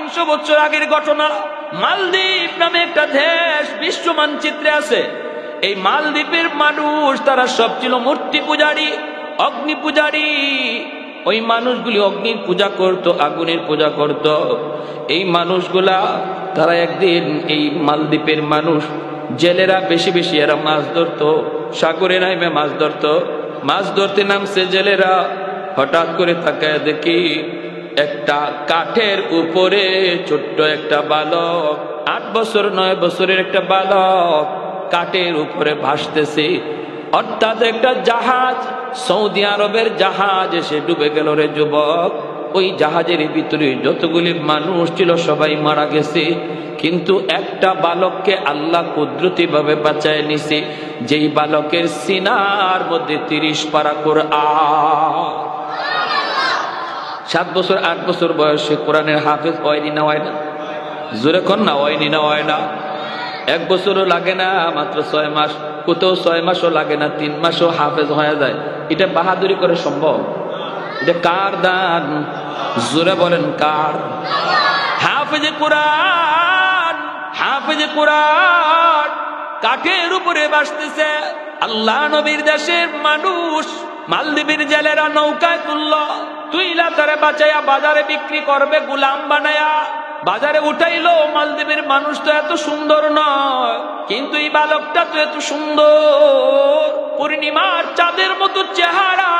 300 বছর আগের ঘটনা। মালদ্বীপ নামে একটা দেশ বিশ্ব মানচিত্রে আছে। এই মালদ্বীপের মানুষ তারা সব ছিল মূর্তি পূজারী, অগ্নি পূজারী। ওই মানুষগুলি অগ্নির পূজা করত, আগুনের পূজা করত। এই মানুষগুলা তারা একদিন, এই মালদ্বীপের মানুষ জেলেরা বেশি বেশি এরা মাছ ধরতো, সাগরে নামে মাছ ধরতো। মাছ ধরতে নামছে জেলেরা, হঠাৎ করে তাকায় দেখি একটা কাঠের উপরে ছোট্ট একটা বালক, 8 বছর 9 বছরের একটা বালক কাঠের উপরে ভাসতেছে। অর্থাৎ একটা জাহাজ, সৌদি আরবের জাহাজ এসে ডুবে গেল রে যুবক। ওই জাহাজের ভিতরে যতগুলি মানুষ ছিল সবাই মারা গেছে, কিন্তু একটা বালককে আল্লাহ কুদরতি ভাবে বাঁচায় নিছে, যেই বালকের সিনার মধ্যে 30 পারা কোরআন। 7 বছর 8 বছর বয়সে কোরআনের হাফেজ হয়নি না হয় না? জোরে কর না, হয়নি না হয় না? 1 বছরও লাগে না, মাত্র 6 মাস, কোথাও 6 মাসও লাগে না, 3 মাসও হাফেজ হয়ে যায়। এটা বাহাদুরি করে সম্ভব? এটা কার দান? জোরে বলেন কার? হাফেজে কোরআন, হাফেজে কোরআন কাঠের উপরে ভাসতেছে। আল্লাহ নবীর দেশের মানুষ মালদ্বীপের জেলেরা নৌকায় তুলল, তুইলা তারে বাঁচাইয়া বাজারে বিক্রি করবে গোলাম বানায়া। বাজারে উঠাইলো। মালদ্বীপের মানুষ তো এত সুন্দর নয়, কিন্তু এই বালকটা তো এত সুন্দর, পূর্ণিমার চাঁদের মতো চেহারা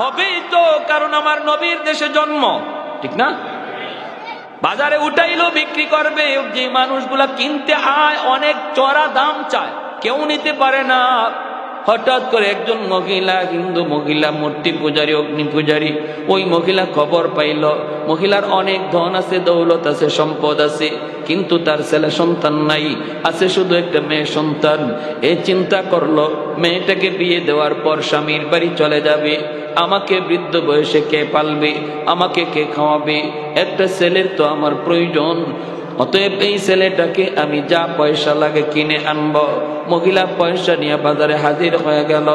হবেই তো, কারণ আমার নবীর দেশে জন্ম, ঠিক না? বাজারে উঠাইলো, বিক্রি করবে। যে মানুষগুলা কিনতে আয় অনেক চড়া দাম চায়, কেউ নিতে পারে না। হঠাৎ করে একজন মহিলা, হিন্দু মহিলা, মূর্তি পূজারী, অগ্নি পূজারী, ওই মহিলা খবর পাইল মহিলার অনেক ধন আছে, দৌলত আছে, সম্পদ আছে, কিন্তু তার ছেলে সন্তান নাই, আছে শুধু একটা মেয়ে সন্তান। এ চিন্তা করলো মেয়েটাকে বিয়ে দেওয়ার পর স্বামীর বাড়ি চলে যাবে, আমাকে বৃদ্ধ বয়সে কে পালবে, আমাকে কে খাওয়াবে, একটা ছেলের তো আমার প্রয়োজন। অতএব এই ছেলেটাকে আমি যা পয়সা লাগে কিনে আনব। মহিলা পয়সা নিয়ে বাজারে হাজির হয়ে গেল।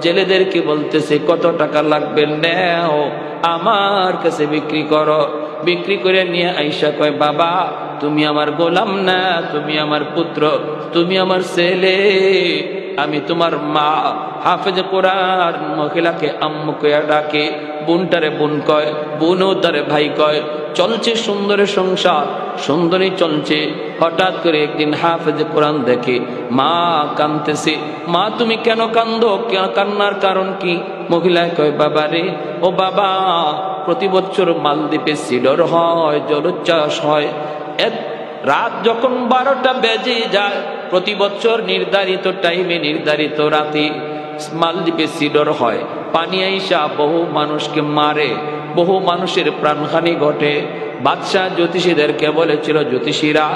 জেলেদেরকে বলতেছে কত টাকা লাগবে, নেও আমার কাছে বিক্রি করো। বিক্রি করে নিয়ে আইসা কয়, বাবা তুমি আমার গোলাম না, তুমি আমার পুত্র, তুমি আমার ছেলে, আমি তোমার মা। হাফেজে কোরআন মহিলাকে আম্মু কয়া ডাকে, বোনটারে বোন কয়, বোনও তারে ভাই কয়। চলছে সুন্দরের সংসার, সুন্দরী চলছে। হঠাৎ করে একদিন হাফেজে কোরআন দেখে মা কাঁদতেছে। মা তুমি কেন কান্দো, কান্নার কারণ কি? মহিলায় কয়, বাবা রে, ও বাবা, প্রতি বছর মালদ্বীপে সিডর হয়, জলোচ্ছ্বাস হয়। এক রাত যখন 12টা বেজে যায়, প্রতি বছর নির্ধারিত টাইমে, নির্ধারিত রাতে মালদ্বীপে সিডর হয়। পানি আইসা বহু মানুষকে মারে, বহু মানুষের প্রাণহানি ঘটে। বাদশাহ জ্যোতিষীদেরকে বলেছিল, জ্যোতিষীরা,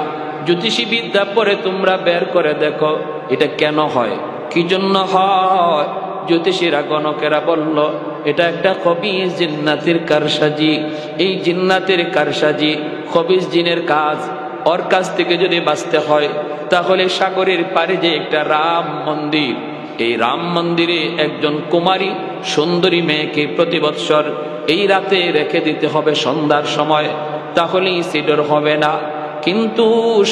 জ্যোতিষী বিদ্যা পরে তোমরা বের করে দেখো এটা কেন হয়, কি জন্য হয়। জ্যোতিষীরা গণকেরা বলল, এটা একটা খবিস জিন্নাতের কারসাজি। এই জিন্নাতের কারসাজি, খবিস জিনের কাজ। ওর কাছ থেকে যদি বাঁচতে হয় তাহলে সাগরের পাড়ে যে একটা রাম মন্দির, এই রাম মন্দিরে একজন কুমারী সুন্দরী মেয়েকে প্রতি বৎসর এই রাতে রেখে দিতে হবে সন্ধ্যার সময়, তাহলেই সিডর হবে না। কিন্তু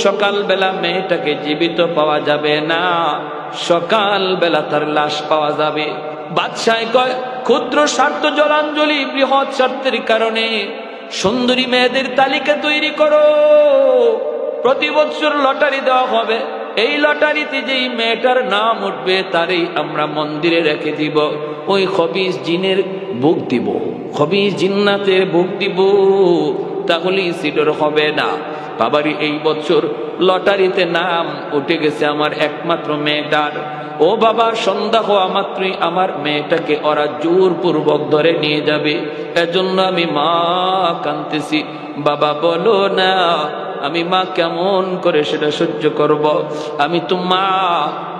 সকালবেলা মেয়েটাকে জীবিত পাওয়া যাবে না, সকালবেলা তার লাশ পাওয়া যাবে। বাদশাহ কয়, ক্ষুদ্র স্বার্থ জলাঞ্জলি বৃহৎ স্বার্থের কারণে সুন্দরী মেয়েদের তালিকা তৈরি করো, প্রতি বছর লটারি দেওয়া হবে। এই লটারিতে যেই মেয়েটার নাম উঠবে তারই আমরা মন্দিরে রেখে দিব। ওই খবিস জিনের ভোগ দিব, খবিস জিন্নাতের ভোগ দিব, তাহলেই সিডর হবে না। বাবারি এই বছর লটারিতে নাম উঠে গেছে আমার একমাত্র মেয়েটার। ও বাবা, সন্ধ্যা হওয়া মাত্রই আমার মেয়েটাকে ওরা জোরপূর্বক ধরে নিয়ে যাবে। এজন্য আমি মা কাঁদতেছি। বাবা বলো না, আমি মা কেমন করে সেটা সহ্য করব? আমি তো মা।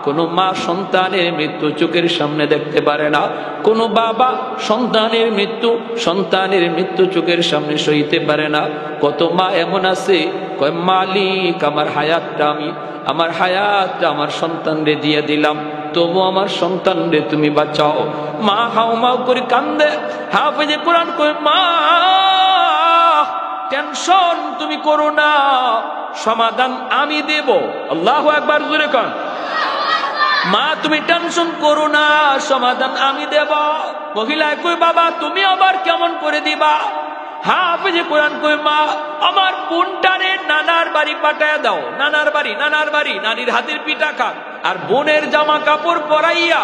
কোনো মা সন্তানের মৃত্যু চোখের সামনে দেখতে পারে না, কোনো বাবা সন্তানের মৃত্যু চোখের সামনে সইতে পারে না। কত মা এমন আছে কয়, মালিক আমার হায়াতটা আমার সন্তানরে দিয়ে দিলাম, তবু আমার সন্তানরে তুমি বাঁচাও। মা হাউমাউ করে কান্দে। হাফেজে কোরআন কয়, মা টেনশন তুমি করো না, সমাধান আমি দেব। আল্লাহু আকবার, জোরে কোন। মা তুমি টেনশন করো না, সমাধান আমি দেব। মহিলা কই বাবা তুমি আবার কেমন করে দিবা? হাফেজে কোরআন কই মা আমার বোনটারে নানার বাড়ি পাঠায় দাও। নানার বাড়ি নানির হাতের পিঠা খাক, আর বোনের জামা কাপড় পরাইয়া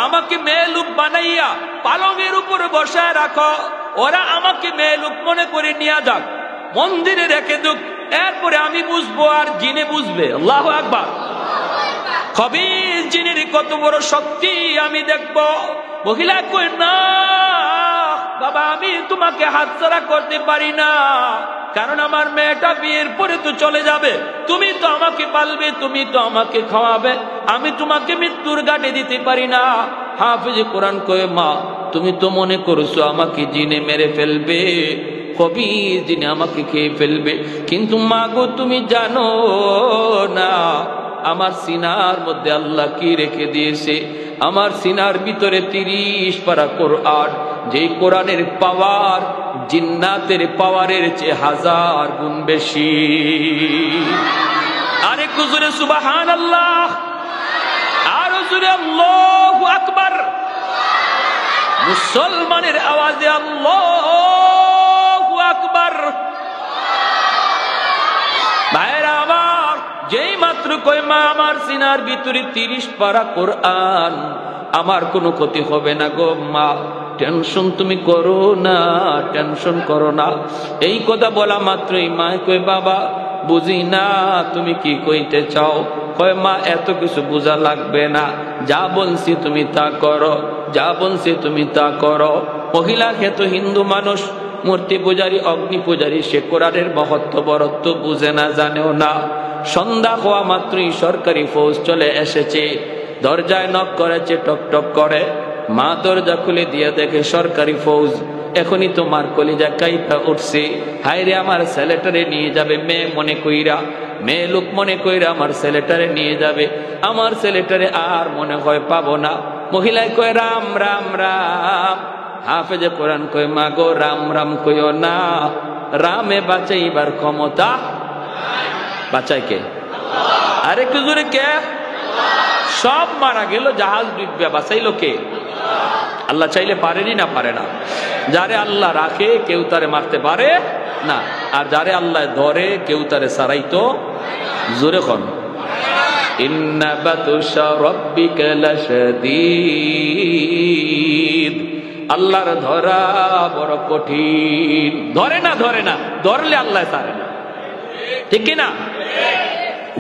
আমাকে মেয়ে লোক বানাইয়া পালঙের উপরে বসায় রাখো। ওরা আমাকে মেয়ে লোক মনে করে নিয়ে যাক, মন্দিরে রেখে দুক, এরপরে আমি বুঝবো আর জিনে বুঝবে। আল্লাহু আকবার। খবির জিনের কত বড় শক্তি আমি দেখব। মহিলা কই না বাবা আমি তোমাকে হাতছাড়া করতে পারি না, কারণ আমার মেয়েটা বিয়ের পরে তো চলে যাবে, তুমি তো আমাকে পালবে, তুমি তো আমাকে খাওয়াবে, আমি তোমাকে মৃত্যুর ঘাটে দিতে পারি না। হাফেজ কোরআন কয় মা তুমি তো মনে করছো আমাকে জিনে মেরে ফেলবে, কবি জিনে আমাকে খেয়ে ফেলবে, কিন্তু মা গো তুমি জানো না আমার সিনার মধ্যে আল্লাহ কি রেখে দিয়েছে। আমার সিনার ভিতরে 30 পারা কোরআন, যেই কোরআনের পাওয়ার জিন্নাতের পাওয়ারের চেয়ে 1000 গুণ বেশি। আরে কুজুরে সুবহানাল্লাহ, আর জোরে আল্লাহু আকবার। মুসলমানের আওয়াজে আল্লাহু আকবার। ভাইরা আমার, যেই মাত্র কই মা আমার সিনার ভিতরে 30 পারা কোরআন, আমার কোনো ক্ষতি হবে না গো মা, টেনশন তুমি করো না, টেনশন করো না। এই কথা বলা মাত্রই মা কই বাবা বুঝি না তুমি কি কইতে চাও। কয় মা এত কিছু বোঝা লাগবে না, যা বলছি তুমি তা করো, যা বলছি তুমি তা করো। মহিলা খেত হিন্দু মানুষ, মূর্তি পূজারী, অগ্নি পূজারী, সে কোরআনের মহত্ব বরত্ব বুঝে না, জানেও না। সন্ধ্যা হওয়া মাত্রই সরকারি ফৌজ চলে এসেছে, দরজায় নক করেছে, টক টক করে। মা দরজা খুলে দিয়ে দেখে সরকারি ফৌজ। এখনই তোমার কলিজা কাইপা উঠছে, হায়রে আমার ছেলেটারে নিয়ে যাবে মেয়ে মনে কইরা, মেয়ে লোক মনে কইরা আমার ছেলেটারে নিয়ে যাবে, আমার ছেলেটারে আর মনে হয় পাবো না। মহিলায় কয় রাম রাম রাম। হাফেজে কোরআন কয় মা গো রাম রাম কইও না, রামে বাঁচাইবার ক্ষমতা বাঁচাই কে? আরে একটু জোরে কে? সব মারা গেল, জাহাজ ডুববে, বাঁচাইলো কে? আল্লাহ চাইলে পারেনি না পারে না? যারে আল্লাহ রাখে কেউ তারে মারতে পারে না, আর যারে আল্লাহ ধরে কেউ তারে সারাইতো। জোরে খন ইন্না বাতুশা রাব্বিকা লাশাদীদ। আল্লাহর ধরা বড় কঠিন। ধরে না ধরলে আল্লাহ ছাড়ে না, ঠিক কিনা?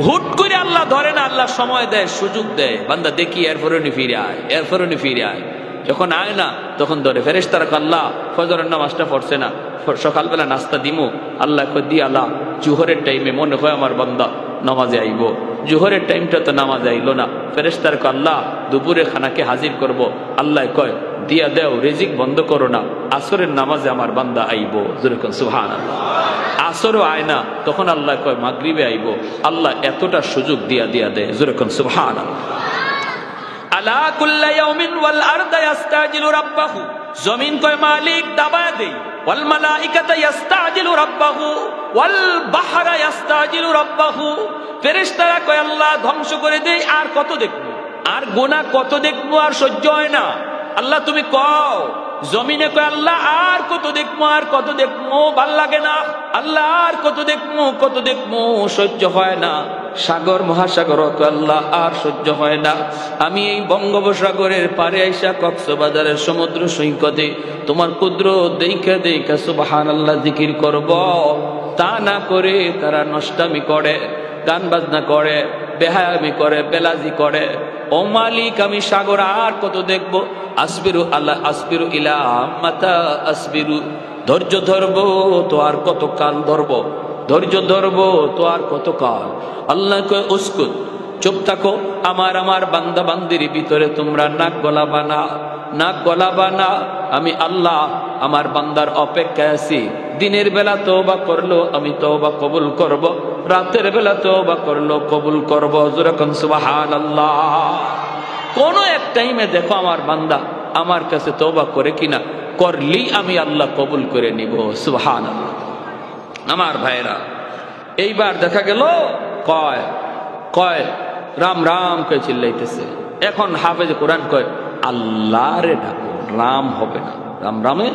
হুট করে আল্লাহ ধরে না, আল্লাহ সময় দেয়, সুযোগ দেয়, বান্দা দেখি এরপরে ফিরে আয়, এরপরে ফিরে আয়। যখন আয় না তখন ধরে। ফেরেশতারা আল্লাহ ফজরের নামাজটা পড়ছে না, সকালবেলা নাস্তা দিমু, আল্লাহ কই দি আল্লাহ জোহরের টাইমে মনে হয় আমার বান্দা নামাজে আইব, জোহরের টাইমটা তো নামাজে আইলো না। ফেরেশতারা আল্লাহ দুপুরে খানাকে হাজির করব, আল্লাহ কয় দিয়া দেও, রিজিক বন্ধ করো না, আসরের নামাজে আমার বান্দা আইব। যেরকম সুবহানাল্লাহ। আসরও আয় না, তখন আল্লাহ কয় মাগরিবে আইব। আল্লাহ এতটা সুযোগ দিয়া দেয়। যেরকম সুবহানাল্লাহ। আলা কুল্লা ইয়াউমিন ওয়াল আরদা ইস্তাজিলু রাব্বাহু। জমিন কয় মালিক দাবায়া দেই। ওয়াল মালাইকাতু ইস্তাজিলু রাব্বাহু ওয়াল বাহরা ইস্তাজিলু রাব্বাহু। ফেরেশতারা কয় আল্লাহ ধ্বংস করে দেই, আর কত দেখবো, আর গুনাহ কত দেখবো, আর সহ্য হয় না। আল্লাহ তুমি কও। জমিনে কয় আল্লাহ আর কত দেখবো, আর কত দেখবো, ভাল লাগে না। আল্লাহ আর কত দেখবো, সহ্য হয় না। সাগর মহাসাগর কয় আল্লাহ আর সহ্য হয় না। আমি এই বঙ্গোপসাগরের পারে আইসা কক্সবাজারের সমুদ্র সৈকতে তোমার কুদরত দেইখা সুবহানাল্লাহ জিকির করব। তা না করে তারা নষ্টামি করে, গান বাজনা করে, বেহায়ামি করে, বেলাজি করে। ও মালিক আমি সাগর আর কত দেখবো। আসবিরু আল্লাহ আসবিরু ইলা মাতা আসবিরু। ধৈর্য ধরবো তো আর কত কাল ধরবো, ধৈর্য ধরবো তো আর কত কাল। আল্লাহ কয় উসকুত, চুপ থাকো। আমার বান্দা বান্দির ভিতরে তোমরা নাক গলাবা না। আমি আল্লাহ আমার বান্দার অপেক্ষায় আছি। দিনের বেলা তওবা করলো আমি তওবা কবুল করব, রাতের বেলা তওবা করলো কবুল করব। যেরকম সুবহানাল্লাহ। কোন এক টাইমে দেখো আমার বান্দা আমার কাছে তওবা করে কিনা, করলি আমি আল্লাহ কবুল করে নিব। সুবহানাল্লাহ। আমার ভাইরা, এইবার দেখা গেল কয় কয় রাম রাম কে চিল্লাইতেছে। এখন হাফেজ কোরআন কয় আল্লাহ রে ডাকো, রাম হবে না, রাম রামে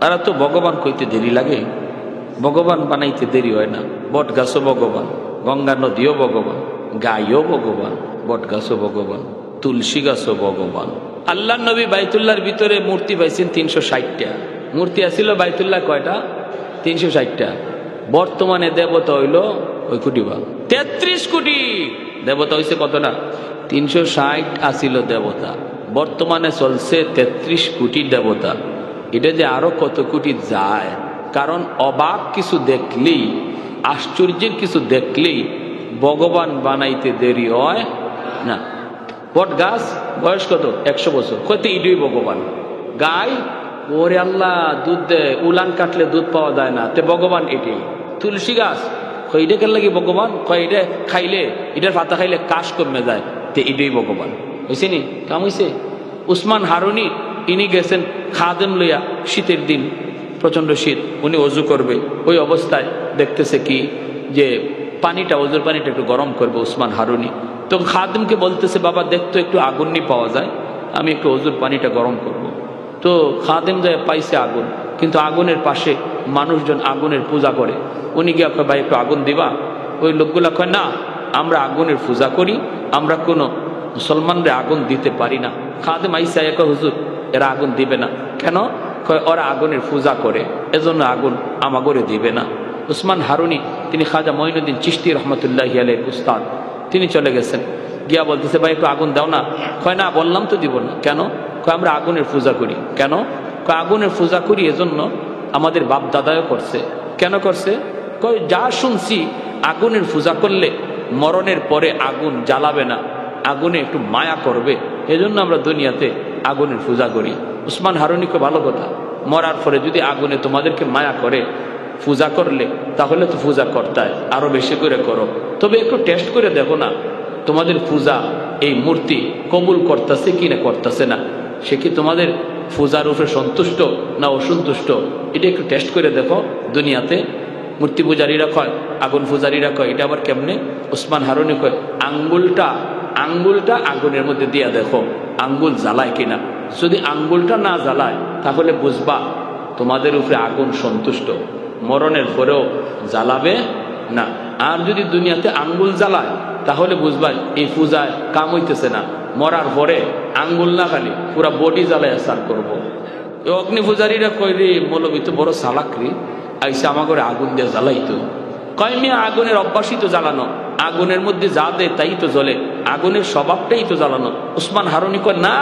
এরা তো ভগবান কইতে দেরি লাগে, ভগবান বানাইতে দেরি হয় না। বট গাছও ভগবান, গঙ্গা নদীও ভগবান, গাইও ভগবান, বট গাছও ভগবান, তুলসী গাছও ভগবান। আল্লাহ নবী বাইতুল্লাহর ভিতরে মূর্তি পাইছেন 360টা। মূর্তি আসিল বাইতুল্লাহ কয়টা? 360টা। বর্তমানে দেবতা হইল ওই কোটি বা 33 কোটি। দেবতা হইছে কতটা? 360 আসিল দেবতা, বর্তমানে চলছে 33 কোটি দেবতা। এটা যে আরো কত কোটি যায়, কারণ অবাক কিছু দেখলেই, আশ্চর্যের কিছু দেখলেই ভগবান বানাইতে দেরি হয় না। বট গাছ বয়স কত? 100 বছর, কইতে ইডুই ভগবান। গাই ওরে আল্লাহ দুধ দেয়, উলান কাটলে দুধ পাওয়া যায় না, তে ভগবান এটাই। তুলসী গাছ কই এটা কেন লাগে ভগবান? কয় এটা খাইলে, এটার পাতা খাইলে কাশ কমে যায়, তে এটাই ভগবান। হয়েছে নি কাম হয়েছে? উসমান হারুনি ইনি গেছেন খাদেম লইয়া, শীতের দিন প্রচন্ড শীত, উনি অজু করবে, ওই অবস্থায় দেখতেছে কি যে পানিটা, অজুর পানিটা একটু গরম করবে উসমান হারুনি। তো খাদেমকে বলতেছে বাবা দেখতো একটু আগুন নি পাওয়া যায়, আমি একটু অজুর পানিটা গরম করব। তো খাদেম যায় পাইছে আগুন, কিন্তু আগুনের পাশে মানুষজন আগুনের পূজা করে। উনি গিয়া কয় ভাই একটু আগুন দিবা? ওই লোকগুলা কয় না, আমরা আগুনের পূজা করি, আমরা কোনো মুসলমানরা আগুন দিতে পারি না। খাদেম আইসা কয় হুজুর এরা আগুন দিবে না কেন? কয় ওরা আগুনের পূজা করে, এজন্য আগুন আমাগরে দিবে না। উসমান হারুনি তিনি খাজা মঈনুদ্দিন চিশতি রহমতুল্লাহি আলাইহির উস্তাদ, তিনি চলে গেছেন, গিয়া বলতেছে ভাই একটু আগুন দাও না। কয় না বললাম তো দিব না। কেন? কয় আমরা আগুনের পূজা করি। কেন? কয় আগুনের পূজা করি এজন্য, আমাদের বাপ দাদাও করছে। কেন করছে? কয় যা শুনছি আগুনের পূজা করলে মরণের পরে আগুন জ্বালাবে না, আগুনে একটু মায়া করবে, এজন্য আমরা দুনিয়াতে আগুনের পূজা করি। উসমান হারুনিকে ভালো কথা, মরার পরে যদি আগুনে তোমাদেরকে মায়া করে, পূজা করলে তাহলে তো পূজা করতায় আরো বেশি করে করো, তবে একটু টেস্ট করে দেখো না তোমাদের পূজা এই মূর্তি কবুল করতেছে কি না করতেছে না, সে কি তোমাদের পূজার উপরে সন্তুষ্ট না অসন্তুষ্ট, এটা একটু টেস্ট করে দেখো। দুনিয়াতে মূর্তি পূজারীরা কয়, আগুন পূজারীরা কয় এটা আবার কেমনে? উসমান হারুনি কয় আঙ্গুলটা আগুনের মধ্যে দিয়া দেখো আঙ্গুল জ্বালায় কিনা, যদি আঙ্গুলটা না জ্বালায় তাহলে বুঝবা তোমাদের উপরে আগুন সন্তুষ্ট, মরণের পরেও জ্বালাবে না। আর যদি দুনিয়াতে আঙ্গুল জ্বালায় তাহলে বুঝবা এই পূজায় কাম হইতেছে না, মরার পরে আঙ্গুল না খালি পুরা বডি জ্বালায় সার করবো। অগ্নি পূজারীরা কয় রে মৌলবী তো বড় চালাকরি, আইসা আমার ঘরে আগুন দিয়ে জ্বালাইতো। কয় মিয়া আগুনের অভ্যাসই তো জ্বালানো, আগুনের মধ্যে যা দেয় তাই তো জ্বলে, আগুনের স্বভাবটাই তো জ্বালানো। উসমান হারুনি কয় না,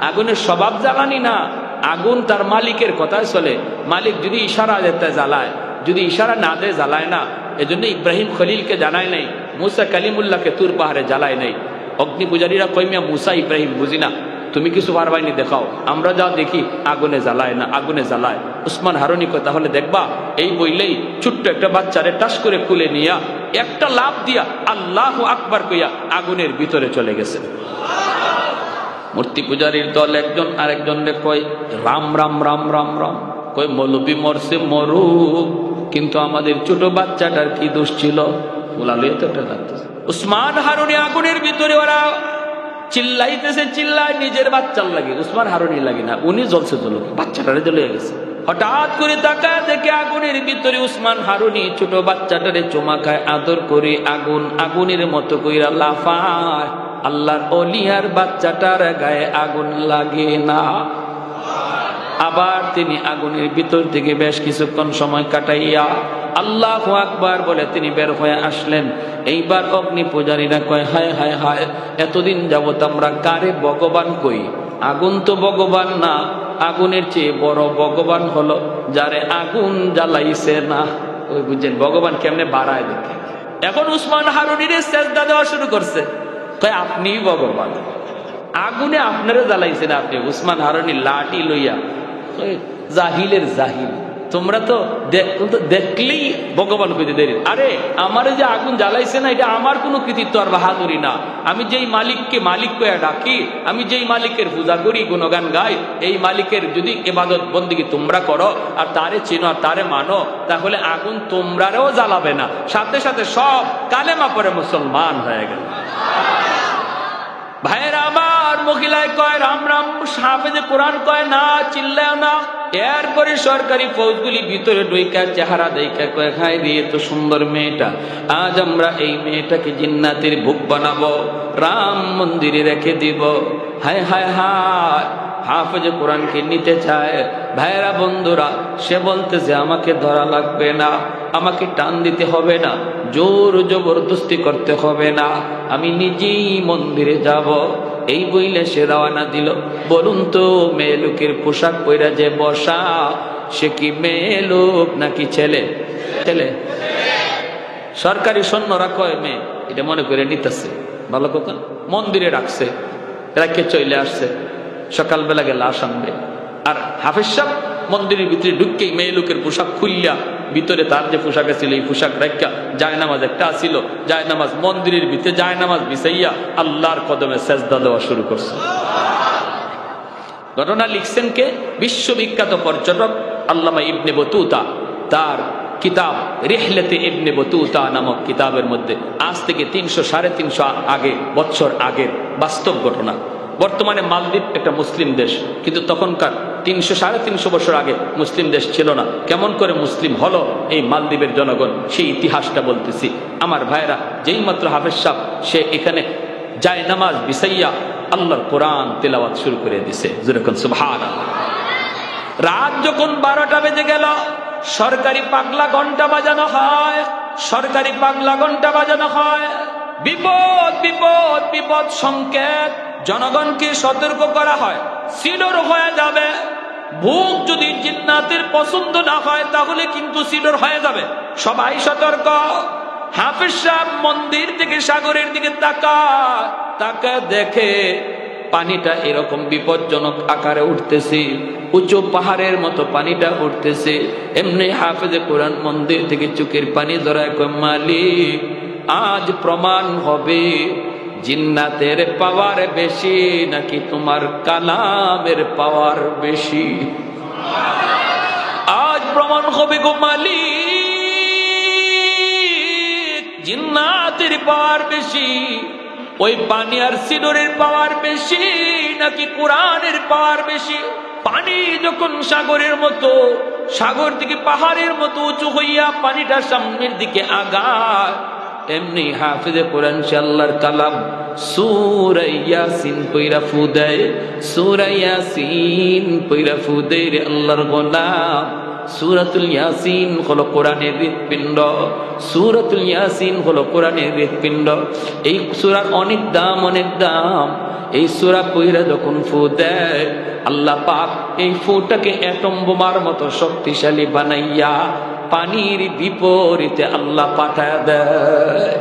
আগুনের স্বভাব জ্বালানি না, আগুন তার মালিকের কথায় চলে, মালিক যদি ইশারা দেয় জ্বালায়, যদি ইশারা না দেয় জ্বালায় না। এজন্য ইব্রাহিম খলিলকে জানায় নাই, মুসা কালিমুল্লাহকে তুর পাহাড়ে জ্বালায় নাই। অগ্নি পূজারীরা কয় মিয়া মুসা ইব্রাহিম বুঝি না, তুমি কিছু পারবাইনি দেখাও, আমরা যা দেখি আগুনে জ্বালায় না, আগুনে জ্বালায়। উসমান হারুনি কয় তাহলে দেখবা। এই বইলেই ছোট্ট একটা বাচ্চারে টাস করে কুলে নিয়া একটা লাফ দিয়া আল্লাহু আকবার কইয়া আগুনের ভিতরে চলে গেছে। মূর্তি পূজারীর দল একজন আরেকজনকে কয় রাম রাম রাম রাম রাম, কয় মৌলবী মরছে মরুক, কিন্তু আমাদের ছোট বাচ্চাটার কি দোষ ছিল? উসমান হারুনি আগুনের ভিতরে, ওরা চিল্লাইতেছে, চিল্লায় নিজের বাচ্চার লাগে, উসমান হারুনি লাগে না, উনি জ্বলছে জ্বলুক, বাচ্চাটারে জ্বলে গেছে। হঠাৎ করে তাকায় দেখে আগুনের ভিতরে উসমান হারুনি ছোট বাচ্চাটারে চুমা খায়, আদর করে আগুন আগুনের মতো কইরা লাফায়। আল্লাহর ওলিয়ার বাচ্চাটার গায়ে আগুন লাগে না। আবার তিনি আগুনের ভিতর থেকে বেশ কিছুক্ষণ সময় কাটাইয়া আল্লাহু আকবার বলে তিনি বের হয়ে আসলেন। এইবার অগ্নি পূজারীরা কয় হায় হায় হায়, এতদিন যাবত আমরা কারে ভগবান কই, আগুন তো ভগবান না, আগুনের চেয়ে বড় ভগবান হলো যারে আগুন জ্বালাইছে না। ওই বুঝছেন ভগবান কেমনে বাড়ায় দেখে। এখন উসমান হারুনির সেজদা দেওয়া শুরু করছে, কয় আপনি ভগবান, আগুনে আপনারা জ্বালাইছেন আপনি। উসমান হারুনি লাঠি লইয়া, জাহিলের জাহিল, তোমরা তো দেখলেই ভগবান কইতে দেরি। আরে আমার যে আগুন জ্বালাইছে না, এটা আমার কোনো কৃতিত্ব আর বাহাদুরি না। আমি যেই মালিককে মালিক কইয়া ডাকি, আমি যেই মালিকের পূজা করি, গুণগান গাই, এই মালিকের যদি ইবাদত বন্দেগী তোমরা করো আর তারে চিনো আর তারে মানো, তাহলে আগুন তোমরারেও জ্বালাবে না, সাথে সাথে সব কালেমা পরে মুসলমান হয়ে গেল। ভাইয়েরা আমার, মহিলায় কয় রাম রাম, হাফেজে কোরআন কয় না, চিল্লায় না। এরপরে সরকারি ফৌজগুলি ভিতরে ঢুইকা চেহারা দেখা কয়, খাই দিয়ে তো সুন্দর মেয়েটা, আজ আমরা এই মেয়েটাকে জিন্নাতের ভোগ বানাবো, রাম মন্দিরে রেখে দিব। হায় হায় হায়, হাফেজে কোরআনকে নিতে চায়। ভাইয়েরা বন্ধুরা, সে বলতেছে আমাকে ধরা লাগবে না, আমাকে টান দিতে হবে না, জোর জবরদস্তি করতে হবে না, আমি নিজেই মন্দিরে যাব। এই বইলে সে রওনা দিল। বলুন তো, মেয়ে লোকের পোশাক পইরা যে বসা, সে কি মেয়ে লোক নাকি ছেলে? ছেলে। সরকারি সৈন্যরা কয় মেয়ে, এটা মনে করে নিতেছে। ভালো কথা, মন্দিরে রাখছে, রাখে চলে আসছে। সকালবেলা গেলে লাশ আনবে। আর হাফেজ সাহেব মন্দিরের ভিতরে ঢুককেই মেয়ে লোকের পোশাক খুললা, ভিতরে তার যে পোশাক ছিল এই পোশাক রাখা, জায়নামাজ একটা ছিল, জায়নামাজ মন্দিরের ভিতরে জায়নামাজ বিছাইয়া আল্লাহর কদমে সেজদা দেওয়া শুরু করছে। ঘটনা লিখছেন কে? বিশ্ববিখ্যাত পর্যটক আল্লামা ইবনে বতুতা। তার কিতাব রিহলাতে ইবনে বতুতা নামক কিতাবের মধ্যে আজ থেকে 300-350 বছর আগের বাস্তব ঘটনা। বর্তমানে মালদ্বীপ একটা মুসলিম দেশ, কিন্তু তখনকার 300-350 বছর আগে মুসলিম দেশ ছিল না। কেমন করে মুসলিম হলো এই মালদ্বীপের জনগণ, সেই ইতিহাসটা বলতেছি। আমার ভাইরা, যেই মাত্র হাফেজ সাহেব সে এখানে যায় নামাজ বিছাইয়া আল্লাহর কোরআন তেলাওয়াত শুরু করে দিছে। যেরকম সুবহানাল্লাহ। রাত যখন 12টা বেজে গেল, সরকারি পাগলা ঘন্টা বাজানো হয়, সরকারি পাগলা ঘন্টা বাজানো হয়। বিপদ বিপদ বিপদ সংকেত, জনগণকে সতর্ক করা হয়, সিডর হয়ে যাবে। ভোগ যদি জিন্নাতের পছন্দ না হয় তাহলে কিন্তু সিডর হয়ে যাবে, সবাই সতর্ক। হাফেজ সাহেব মন্দির থেকে সাগরের দিকে তাকা দেখে পানিটা এরকম বিপজ্জনক আকারে উঠতেছে, উঁচু পাহাড়ের মতো পানিটা উঠতেছে। এমনি হাফেজে কোরআন মন্দির থেকে চোখের পানি ধরায় কয়, মালিক আজ প্রমাণ হবে জিন্নাতের পাওয়ার বেশি নাকি তোমার কালামের পাওয়ার বেশি। আজ প্রমাণ হবে গো মালিক, জিন্নাতের পাওয়ার বেশি, ওই পানি আর সিডরের পাওয়ার বেশি নাকি কোরআনের পাওয়ার বেশি। পানি যখন সাগরের মতো, সাগর থেকে পাহাড়ের মতো উঁচু হইয়া পানিটা সামনের দিকে আগায়, এমনি হাফেজে কোরআন সে আল্লাহর কালাম সূরা ইয়াসিন পইরা ফু দেয়, সূরা ইয়াসিন পইরা ফু দেয় রে আল্লাহর গোলাম। সূরাতুল ইয়াসিন হলো কোরআনের হৃৎপিণ্ড, সূরাতুল ইয়াসিন হলো কোরআনের হৃৎপিণ্ড। এই সূরার অনেক দাম, অনেক দাম। এই সূরা পইরা যখন ফু দেয়, আল্লাহ পাক এই ফুটাকে অ্যাটম বোমার মতো শক্তিশালী বানাইয়া পানির বিপরীতে আল্লাহ পাঠায় দেয়।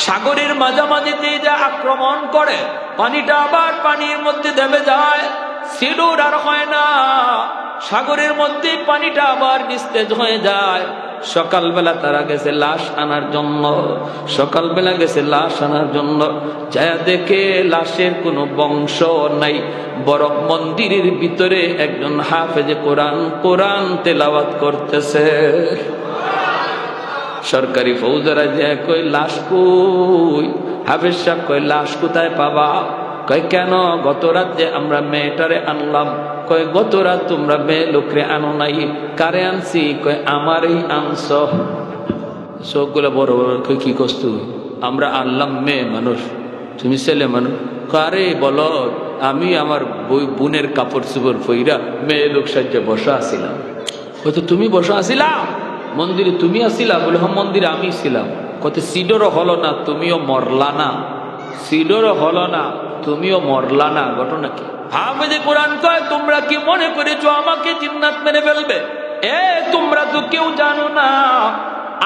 সাগরের মাঝামাঝিতে যা আক্রমণ করে, পানিটা আবার পানির মধ্যে দেবে যায়, সিডর আর হয় না। সাগরের মধ্যে পানিটা আবার নিস্তেজ হয়ে যায়। সকালবেলা তারা গেছে লাশ আনার জন্য, সকালবেলা গেছে লাশ আনার জন্য, যা দেখে লাশের কোনো বংশ নাই, বরং মন্দিরের ভিতরে একজন হাফেজে কোরআন কোরআন তেলাওয়াত করতেছে। সরকারি ফৌজরা যে কই লাশ কই? হাফেজ সাহেব কই লাশ কোথায় পাবা? কয় কেন? গত রাত যে আমরা মেয়েটারে আনলাম। কয় গত রাত তোমরা মেয়ে লোকরে আনো নাই, কারে আনছি? কয় আমারই আনছ। চোখগুলো বড় বড়। কই কি কষ্ট? আমরা আনলাম মেয়ে মানুষ, তুমি ছেলে মানুষ। কারে বলো? আমি আমার বোনের কাপড় চোপড় পইরা মেয়ে লোক সাহায্যে বসা আসিলাম। হয়তো তুমি বসা আসিলা মন্দিরে? তুমি আসিলা? বলে হ্যাঁ মন্দিরে আমি ছিলাম। কত সিডরও হলো না, তুমিও মরলা না। সিডরও হলো না, তুমিও মরলা না। ঘটনা কি? হাফেজে কোরআন কয়, তোমরা কি মনে করেছো আমাকে জিন্নাত মেরে ফেলবে? তোমরা তো কেউ জানো না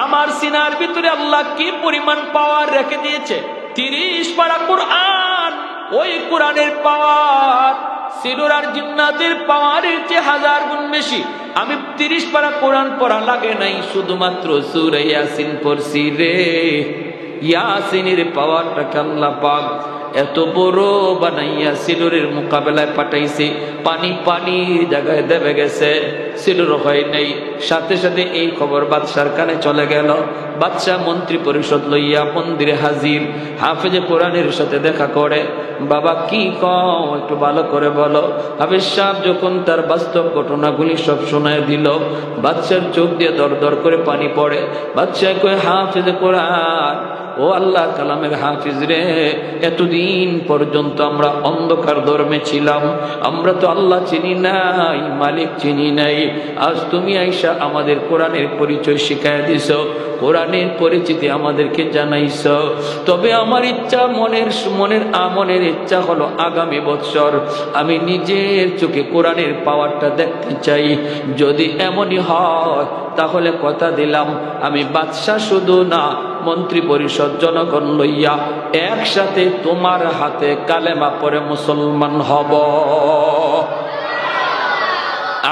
আমার সিনার ভিতরে আল্লাহ কি পরিমাণ পাওয়ার রেখে দিয়েছে। 30 পারা কোরআন, ওই কোরআনের পাওয়ার সিডর আর জিন্নাতের পাওয়ারের চেয়ে 1000 গুণ বেশি। আমি 30 পারা কোরআন পড়া লাগে নাই, শুধুমাত্র সূরা ইয়াসিন পড়ছি রে। ইয়াসিনের পাওয়ারটাকে আল্লাহ পাক এত বড় বানাইয়া সিলুরের মোকাবেলায় পাঠাইছে। পানি পানি জায়গায় দেবে গেছে, সিলুর হয় নাই। সাথে সাথে এই খবর বাদশার কানে চলে গেল। বাদশাহ মন্ত্রী পরিষদ লইয়া মন্দিরে হাজির। হাফেজে কোরআনের সাথে দেখা করে, বাবা কি কও একটু ভালো করে বলো। হাফেজ সাহেব যখন তার বাস্তব ঘটনাগুলি সব শোনায় দিল, বাদশার চোখ দিয়ে দর দর করে পানি পড়ে। বাদশাহ কয়, হাফেজে কোরআন, ও আল্লাহর কালামের হাফিজ রে, এতদিন পর্যন্ত আমরা অন্ধকার ধর্মে ছিলাম, আমরা তো আল্লাহ চিনি নাই, মালিক চিনি নাই। আজ তুমি আইসা আমাদের কোরআনের পরিচয় শিখাইয়া দিছ, কোরআনের পরিচিতি আমাদেরকে জানাইছ। তবে আমার ইচ্ছা, মনের ইচ্ছা হলো আগামী বৎসর আমি নিজের চোখে কোরআনের পাওয়ারটা দেখতে চাই। যদি এমনই হয় তাহলে কথা দিলাম, আমি বাদশাহ শুধু না, মন্ত্রী পরিষদ জনগণ লইয়া একসাথে তোমার হাতে কালেমা পড়ে মুসলমান হব।